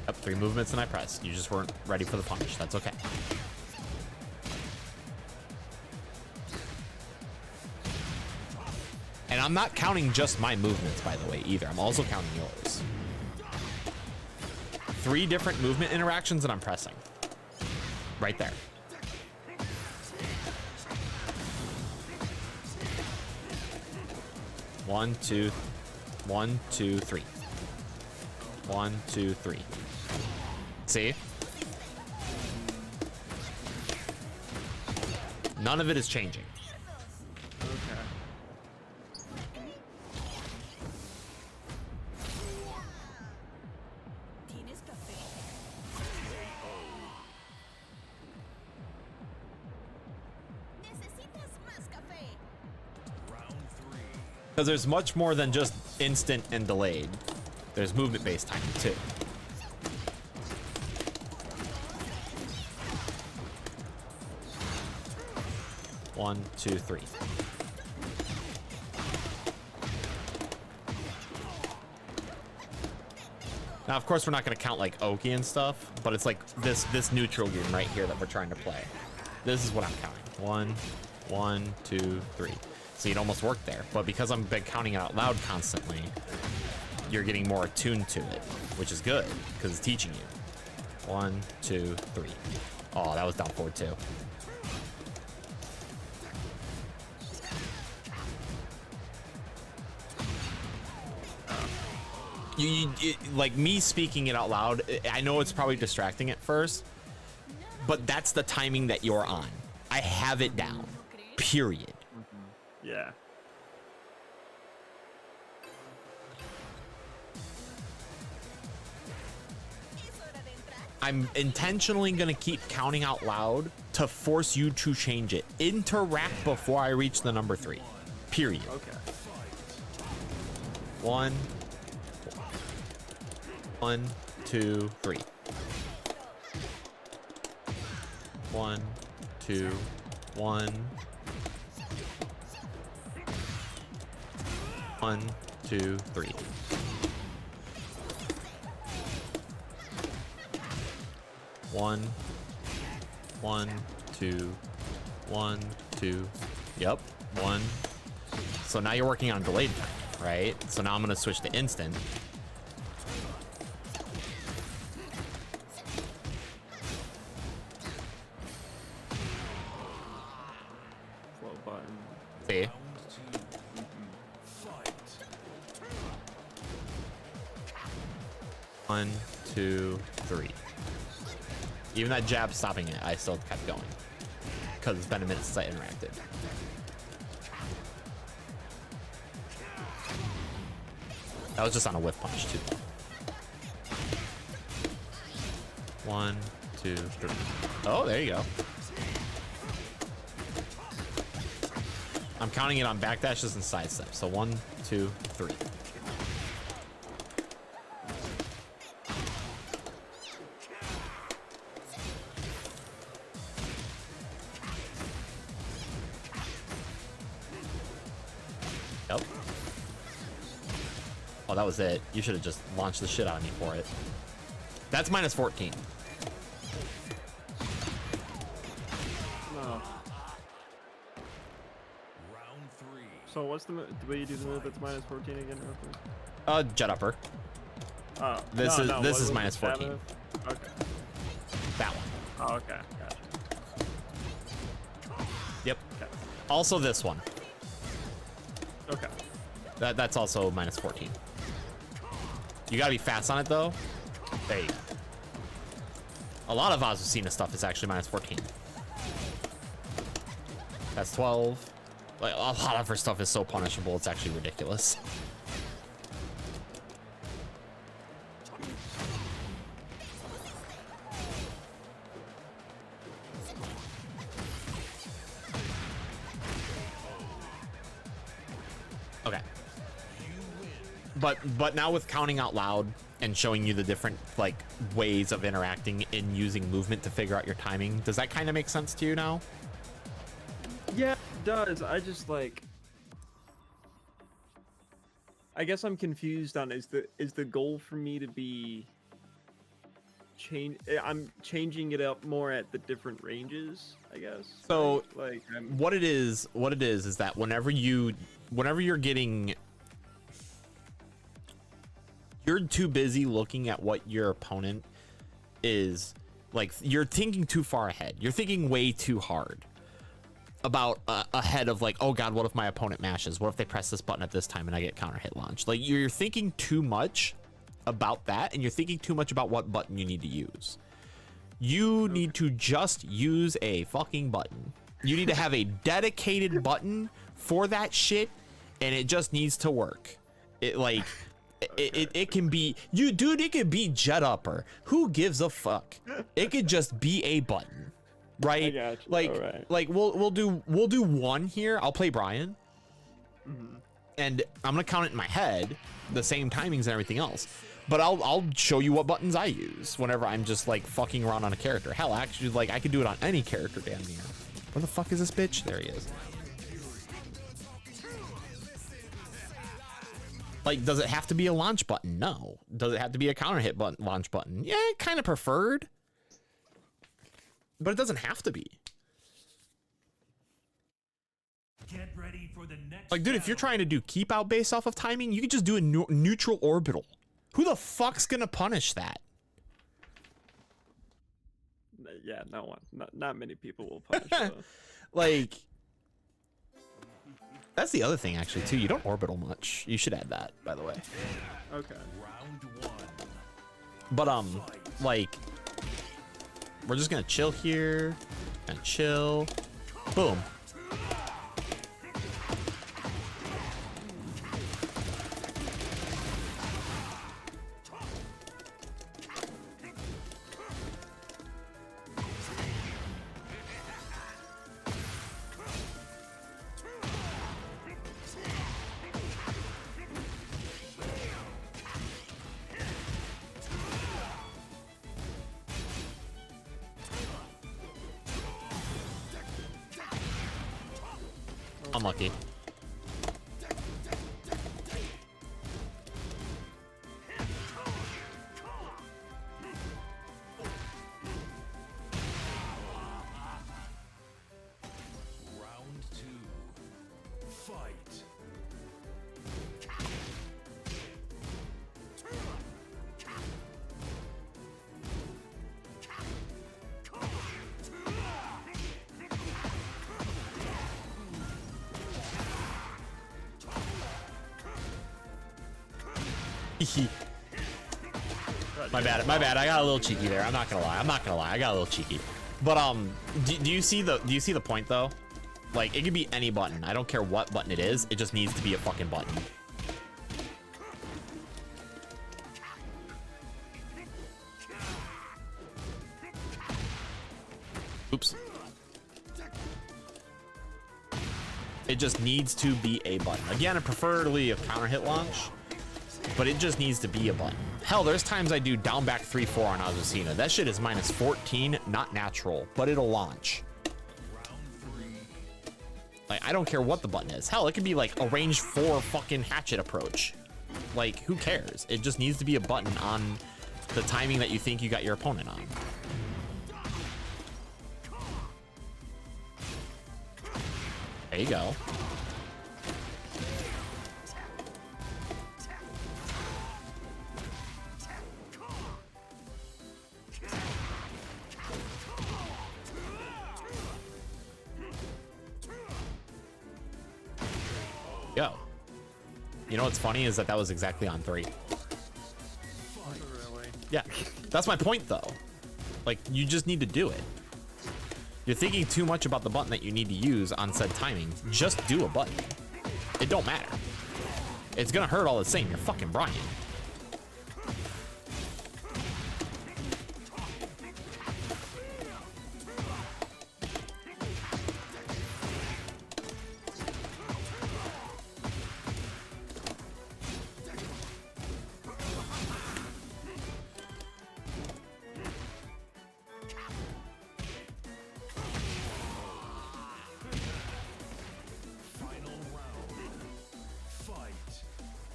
Yep, 3 movements and I pressed. You just weren't ready for the punch. That's okay. And I'm not counting just my movements, by the way, either. I'm also counting yours. 3 different movement interactions and I'm pressing. Right there. One, two, 1, 2, 3. 1, 2, 3. See? None of it is changing. Because there's much more than just instant and delayed. There's movement-based timing too. One, two, 3. Now, of course, we're not going to count like Oki and stuff, but it's like this neutral game right here that we're trying to play. This is what I'm counting. 1, 2, 3. So you'd almost work there, but because I've been counting it out loud constantly, you're getting more attuned to it, which is good because it's teaching you. 1, 2, 3. Oh, that was down forward too. Like me speaking it out loud, I know it's probably distracting at first, but that's the timing that you're on. I have it down, period. Yeah. I'm intentionally going to keep counting out loud to force you to change it. Interact before I reach the number 3. Period. Okay. 1, 2, 3. 1, 2, 1. 1, 2, 3. 1, 2, 1, 2. Yep, 1. So now you're working on delayed time, right? So now I'm gonna switch to instant. See? One, two, three. Even that jab stopping it, I still kept going. Because it's been a minute since I interacted. That was just on a whiff punch, too. One, two, three. Oh, there you go. I'm counting it on backdashes and side steps. So 1, 2, 3. Yep. Oh, that was it. You should have just launched the shit out of me for it. That's minus 14. No. So what's the way you do the move that's minus 14 again? Real quick? Jet upper. Oh, This no, this is what minus that 14. move? Okay. That one. Oh, okay. Gotcha. Yep. Okay. Also this one. Okay. That's also minus 14. You gotta be fast on it though. There you go. A lot of Azucena stuff is actually minus 14. That's 12. Like, a lot of her stuff is so punishable, it's actually ridiculous. Okay. But now with counting out loud and showing you the different like ways of interacting and using movement to figure out your timing, does that kind of make sense to you now? Yeah, it does. I just like. I guess I'm confused on is the goal for me to be I'm changing it up more at the different ranges, I guess. So like what it is that whenever you're getting, you're too busy looking at what your opponent is like, you're thinking too far ahead. You're thinking way too hard about ahead of like, oh god, what if my opponent mashes? What if they press this button at this time and I get counter hit launch? Like you're thinking too much about that, and you're thinking too much about what button you need to use. You need to just use a fucking button. You need to have a dedicated button for that shit, and it just needs to work. It like it can be dude, it could be jet upper. Who gives a fuck? It could just be a button. Right? I got you. Like, all right. like we'll do one here. I'll play Bryan, and I'm gonna count it in my head, the same timings and everything else. But I'll show you what buttons I use whenever I'm just like fucking around on a character. Hell, actually, like I could do it on any character damn near. Where the fuck is this bitch? There he is. Like, does it have to be a launch button? No. Does it have to be a counter hit button, launch button? Yeah, kind of preferred. But it doesn't have to be. Get ready for the next Like, dude, if you're trying to do keep out based off of timing, you could just do a neutral orbital. Who the fuck's gonna punish that? Yeah, no one. Not many people will punish those. Like, that's the other thing, actually, too. You don't orbital much. You should add that, by the way. Okay. round one. But, like, we're just gonna chill here. And chill. Boom. Unlucky. Round two. Fight. My bad. I got a little cheeky there. I'm not gonna lie. I got a little cheeky. But do you see the point though? Like, it could be any button. I don't care what button it is. It just needs to be a fucking button. Oops. It just needs to be a button. Again, preferably a counter hit launch, but it just needs to be a button. Hell, there's times I do down back 3-4 on Azucena. That shit is minus 14, not natural, but it'll launch. Like, I don't care what the button is. Hell, it could be like a range 4 fucking hatchet approach. Like, who cares? It just needs to be a button on the timing that you think you got your opponent on. There you go. Yo. You know what's funny is that was exactly on 3. Really? Yeah. That's my point though. Like, you just need to do it. You're thinking too much about the button that you need to use on said timing. Just do a button. It don't matter. It's gonna hurt all the same. You're fucking Bryan.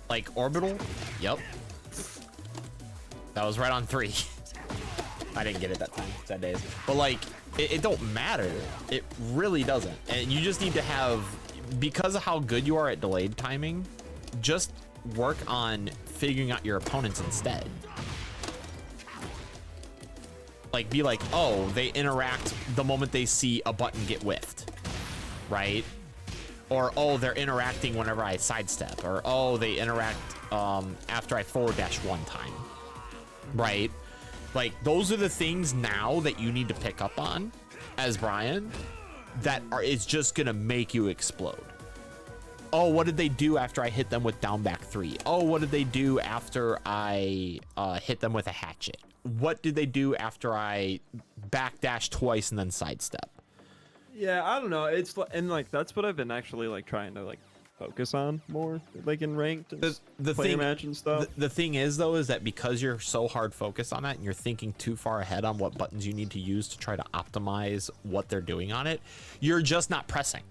Like, orbital? Yep. That was right on 3. I didn't get it that time, sad days. But like, it don't matter. It really doesn't. And you just need to have, because of how good you are at delayed timing, just work on figuring out your opponents instead. Like, be like, oh, they interact the moment they see a button get whiffed, right? Or, oh, they're interacting whenever I sidestep. Or, oh, they interact after I forward dash one time. Right? Like, those are the things now that you need to pick up on as Bryan that is just going to make you explode. Oh, what did they do after I hit them with down back 3? Oh, what did they do after I hit them with a hatchet? What did they do after I backdash twice and then sidestep? Yeah, I don't know. It's and like that's what I've been actually like trying to like focus on more, like in ranked and the player thing, match and stuff. The thing is though, is that because you're so hard focused on that and you're thinking too far ahead on what buttons you need to use to try to optimize what they're doing on it, you're just not pressing.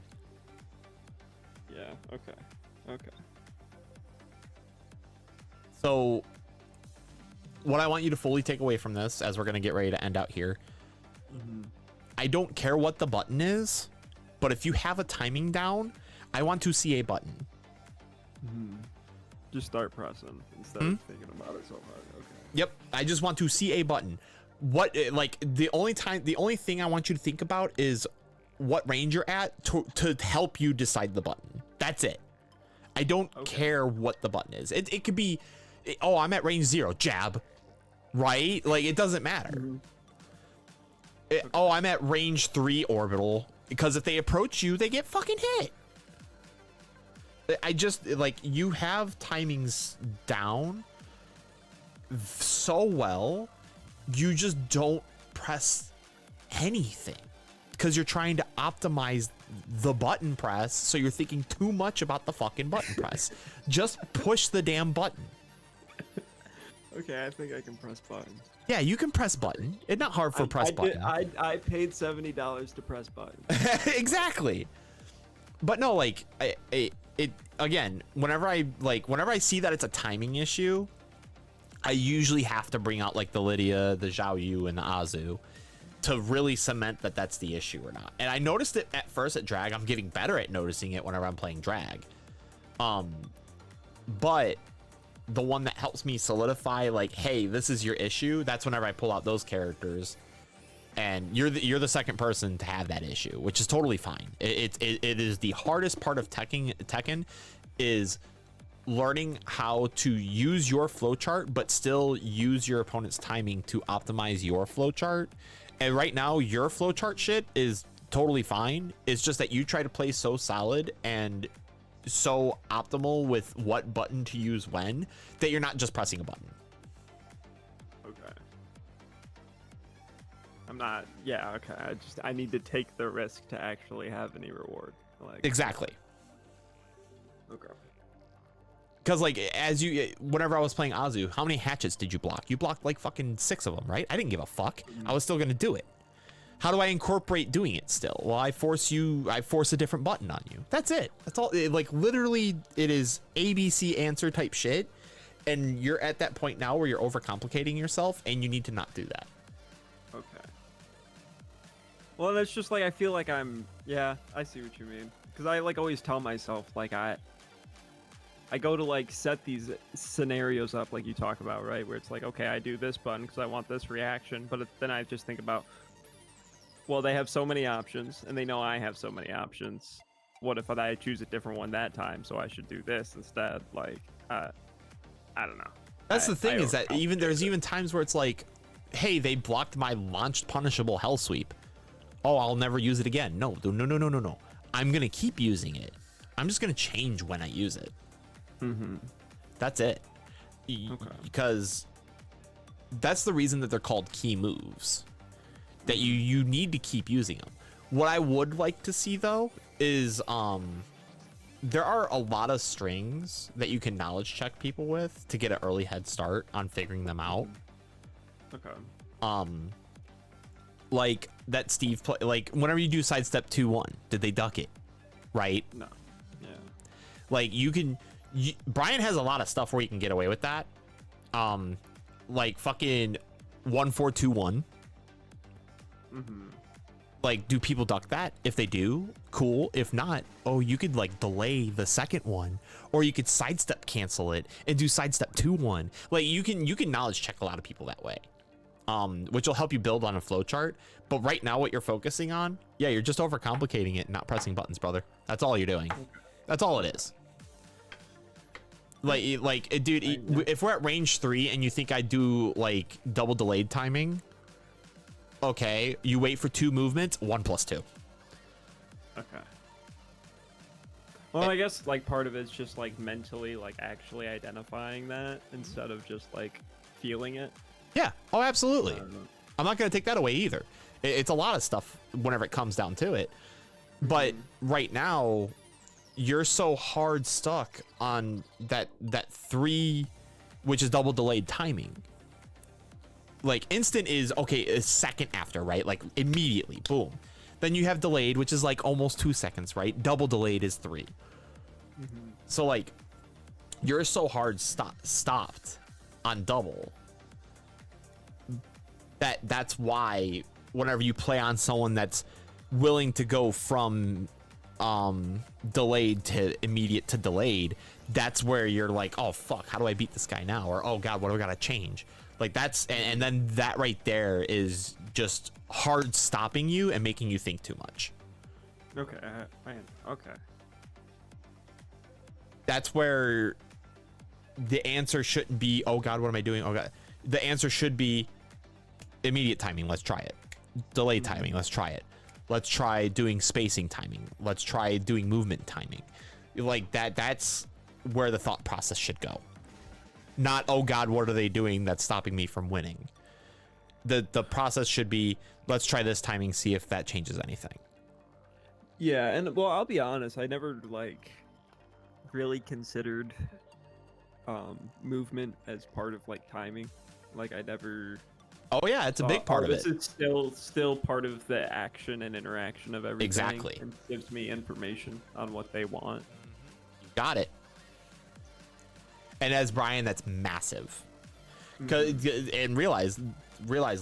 Yeah. Okay. So what I want you to fully take away from this, as we're gonna get ready to end out here. I don't care what the button is, but if you have a timing down, I want to see a button. Just start pressing instead of thinking about it so hard. Okay. Yep, I just want to see a button. What, like, the only thing I want you to think about is what range you're at to help you decide the button. That's it. I don't care what the button is. It could be, oh, I'm at range 0, jab, right? Like, it doesn't matter. Oh, I'm at range 3 orbital, because if they approach you, they get fucking hit. I just, like, you have timings down so well, you just don't press anything because you're trying to optimize the button press, so you're thinking too much about the fucking button press. Just push the damn button. Okay, I think I can press button. Yeah, you can press button. It's not hard for press button. I paid $70 to press button. Exactly. But no, like, it again, whenever I see that it's a timing issue, I usually have to bring out like the Lydia, the Zhao Yu, and the Azu to really cement that that's the issue or not. And I noticed it at first at drag. I'm getting better at noticing it whenever I'm playing drag. But the one that helps me solidify, like, hey, this is your issue, that's whenever I pull out those characters, and you're the second person to have that issue, which is totally fine. It is the hardest part of Tekken is learning how to use your flowchart, but still use your opponent's timing to optimize your flowchart. And right now, your flowchart shit is totally fine. It's just that you try to play so solid and so optimal with what button to use when that you're not just pressing a button. Okay. I'm not. Yeah. Okay. I need to take the risk to actually have any reward. Like. Exactly. Okay. Because like whenever I was playing Azu, how many hatchets did you block? You blocked like fucking 6 of them, right? I didn't give a fuck. I was still gonna do it. How do I incorporate doing it still? Well, I force a different button on you. That's it. That's all. Like literally, it is ABC answer type shit, and you're at that point now where you're overcomplicating yourself, and you need to not do that. Okay. Well, that's just like I feel like yeah, I see what you mean. Because I like always tell myself like I go to like set these scenarios up like you talk about, right? Where it's like, okay, I do this button because I want this reaction, but then I just think about, well, they have so many options, and they know I have so many options. What if I choose a different one that time? So I should do this instead. Like, I don't know. That's the thing is that there's even times where it's like, hey, they blocked my launched punishable hell sweep. Oh, I'll never use it again. No. I'm gonna keep using it. I'm just gonna change when I use it. Mm-hmm. That's it. Okay. Because that's the reason that they're called key moves. That you need to keep using them. What I would like to see though is there are a lot of strings that you can knowledge check people with to get an early head start on figuring them out. Okay. Like that Steve play, like whenever you do sidestep 2-1, did they duck it? Right? No. Yeah. Like Bryan has a lot of stuff where you can get away with that. Like fucking 1-4-2-1. Mm-hmm. Like, do people duck that? If they do, cool. If not, oh, you could like delay the second one, or you could sidestep cancel it and do sidestep 2-1. Like you can knowledge check a lot of people that way, which will help you build on a flowchart. But right now, what you're focusing on, yeah, you're just overcomplicating it and not pressing buttons, brother. That's all you're doing. That's all it is. Like, dude, if we're at range 3 and you think I do like double delayed timing. Okay, you wait for 2 movements, 1+2. Okay. Well, I guess like part of it's just like mentally like actually identifying that instead of just like feeling it. Yeah. Oh, absolutely. I'm not gonna take that away either. It's a lot of stuff whenever it comes down to it. But right now, you're so hard stuck on that 3, which is double delayed timing. Like instant is okay, a second after, right? Like immediately, boom. Then you have delayed, which is like almost 2 seconds, right? Double delayed is 3. So like you're so hard stopped on double that's why whenever you play on someone that's willing to go from delayed to immediate to delayed, that's where you're like, oh fuck, how do I beat this guy now? Or oh god, what do I gotta change? Like that's and then that right there is just hard stopping you and making you think too much. Okay. Okay. That's where the answer shouldn't be, oh god, what am I doing? Oh god. The answer should be immediate timing, let's try it. Delay timing, let's try it. Let's try doing spacing timing. Let's try doing movement timing. Like that's where the thought process should go. Not, oh god, what are they doing that's stopping me from winning? The process should be, let's try this timing, see if that changes anything. Yeah, and well, I'll be honest, I never like really considered movement as part of like timing. Like I never. Oh yeah, it's a big part of it. It's still part of the action and interaction of everything. Exactly. And gives me information on what they want. You got it. And as Bryan, that's massive. And realize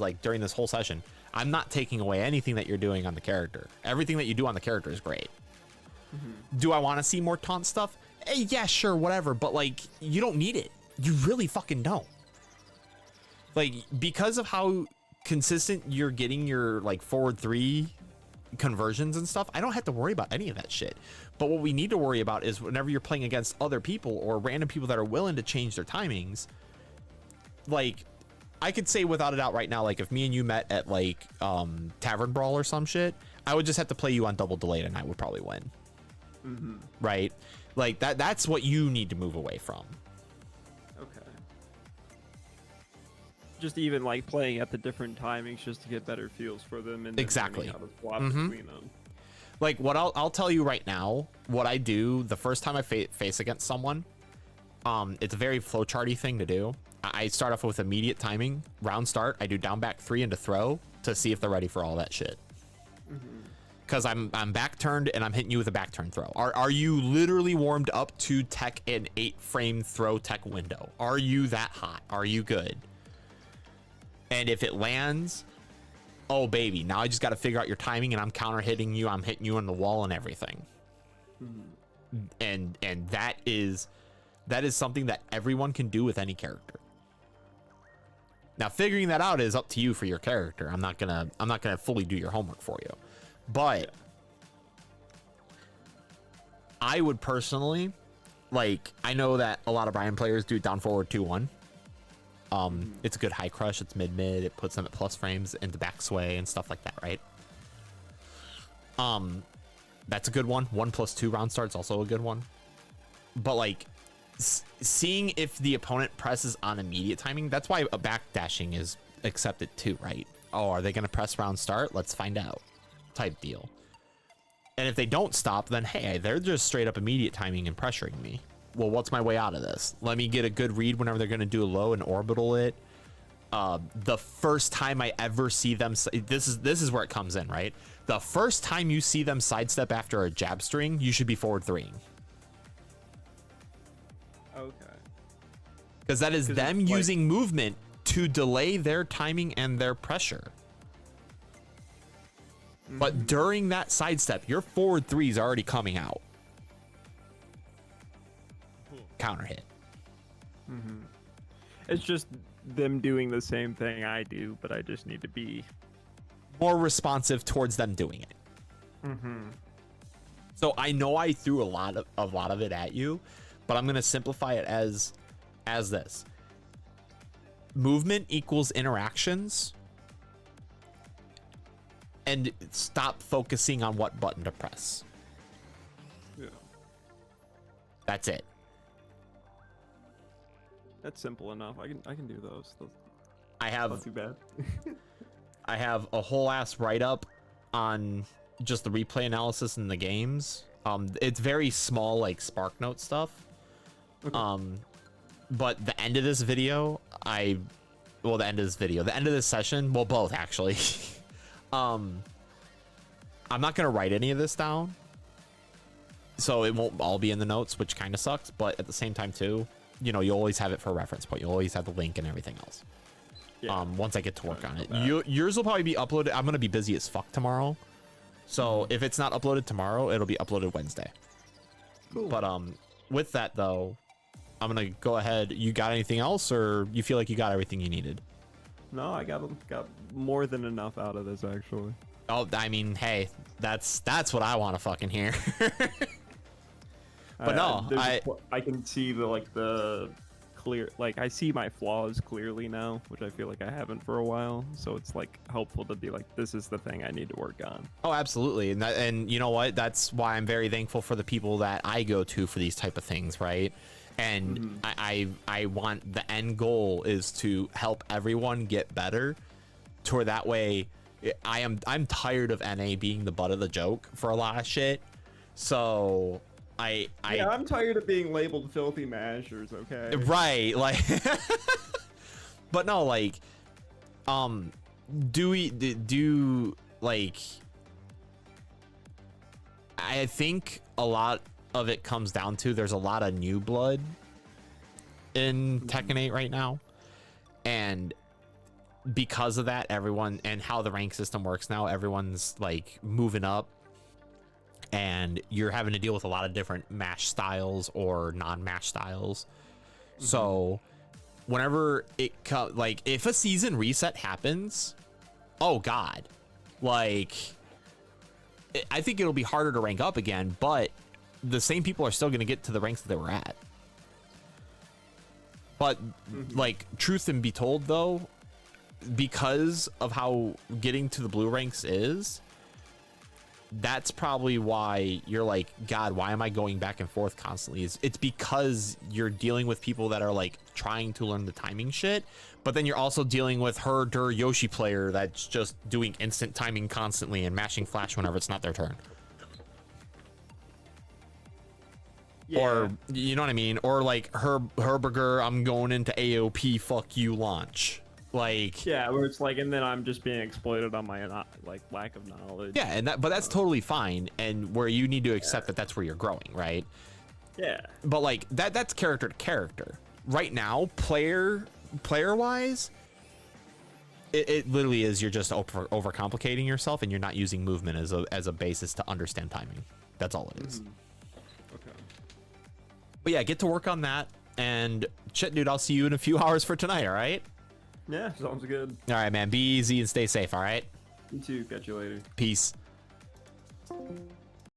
like during this whole session, I'm not taking away anything that you're doing on the character. Everything that you do on the character is great. Do I want to see more taunt stuff? Yeah, sure, whatever. But like, you don't need it. You really fucking don't. Like, because of how consistent you're getting your like forward 3 conversions and stuff, I don't have to worry about any of that shit. But what we need to worry about is whenever you're playing against other people or random people that are willing to change their timings, like I could say without a doubt right now, like if me and you met at like Tavern Brawl or some shit, I would just have to play you on double delayed and I would probably win. Right? Like that's what you need to move away from. Okay. Just even like playing at the different timings just to get better feels for them and then Exactly. learning how to swap between them. Like what I'll tell you right now, what I do the first time I face against someone, it's a very flowcharty thing to do. I start off with immediate timing, round start. I do down back 3 into throw to see if they're ready for all that shit. Because I'm back turned and I'm hitting you with a back turn throw. Are you literally warmed up to tech an 8-frame throw tech window? Are you that hot? Are you good? And if it lands, oh baby, now I just got to figure out your timing and I'm counter hitting you. I'm hitting you on the wall and everything. And that is something that everyone can do with any character. Now figuring that out is up to you for your character. I'm not gonna fully do your homework for you. But I would personally, like, I know that a lot of Bryan players do down forward 2-1. It's a good high crush. It's mid. It puts them at plus frames into back sway and stuff like that, right? That's a good one. 1+2 round start's also a good one. But like seeing if the opponent presses on immediate timing, that's why a backdashing is accepted too, right? Oh, are they going to press round start? Let's find out. Type deal. And if they don't stop, then hey, they're just straight up immediate timing and pressuring me. Well, what's my way out of this? Let me get a good read whenever they're going to do a low and orbital it. The first time I ever see them, this is where it comes in, right? The first time you see them sidestep after a jab string, you should be forward 3ing. Okay. Because that is them using movement to delay their timing and their pressure. But during that sidestep, your forward 3 is already coming out. Counter hit. It's just them doing the same thing I do, but I just need to be more responsive towards them doing it. So I know I threw a lot of it at you, but I'm gonna simplify it as this. Movement equals interactions. And stop focusing on what button to press. Yeah. That's it. That's simple enough. I can do those. I have not too bad. I have a whole ass write up on just the replay analysis in the games. It's very small, like Spark Note stuff. Okay. But the end of this video, the end of this session, well, both actually. I'm not gonna write any of this down, so it won't all be in the notes, which kind of sucks, but at the same time too, you know, you always have it for a reference point. You always have the link and everything else. Yeah. Once I get to work on it, yours will probably be uploaded. I'm gonna be busy as fuck tomorrow, so if it's not uploaded tomorrow, it'll be uploaded Wednesday. Cool. But with that though, I'm gonna go ahead. You got anything else, or you feel like you got everything you needed? No, I got more than enough out of this, actually. Oh, I mean, hey, that's what I want to fucking hear. But no, I can see the clear, like I see my flaws clearly now, which I feel like I haven't for a while. So it's like helpful to be like, this is the thing I need to work on. Oh, absolutely. And you know what? That's why I'm very thankful for the people that I go to for these type of things, right? And I want, the end goal is to help everyone get better to where that way I'm tired of NA being the butt of the joke for a lot of shit. So I'm tired of being labeled filthy mashers, okay? Right, like but no, like do like I think a lot of it comes down to there's a lot of new blood in Tekken 8 right now, and because of that, everyone, and how the rank system works now, everyone's like moving up, and you're having to deal with a lot of different mash styles or non-mash styles. So whenever it like if a season reset happens, oh god, like I think it'll be harder to rank up again, but the same people are still going to get to the ranks that they were at. But like, truth and be told though, because of how getting to the blue ranks is, that's probably why you're like, God, why am I going back and forth constantly? It's because you're dealing with people that are like trying to learn the timing shit, but then you're also dealing with Yoshi player that's just doing instant timing constantly and mashing flash whenever it's not their turn. Yeah. Or, you know what I mean? Or like Herberger, I'm going into AOP, fuck you launch. Like, yeah, where it's like, and then I'm just being exploited on my like lack of knowledge. yeah, and but that's totally fine, and where you need to accept that that's where you're growing, right? Yeah. But like that's character to character. Right now, player wise, it literally is, you're just overcomplicating yourself, and you're not using movement as a basis to understand timing. That's all it is. Okay. But yeah, get to work on that, and shit, dude, I'll see you in a few hours for tonight. All right. Yeah, sounds good. All right, man. Be easy and stay safe. All right. You too. Catch you later. Peace.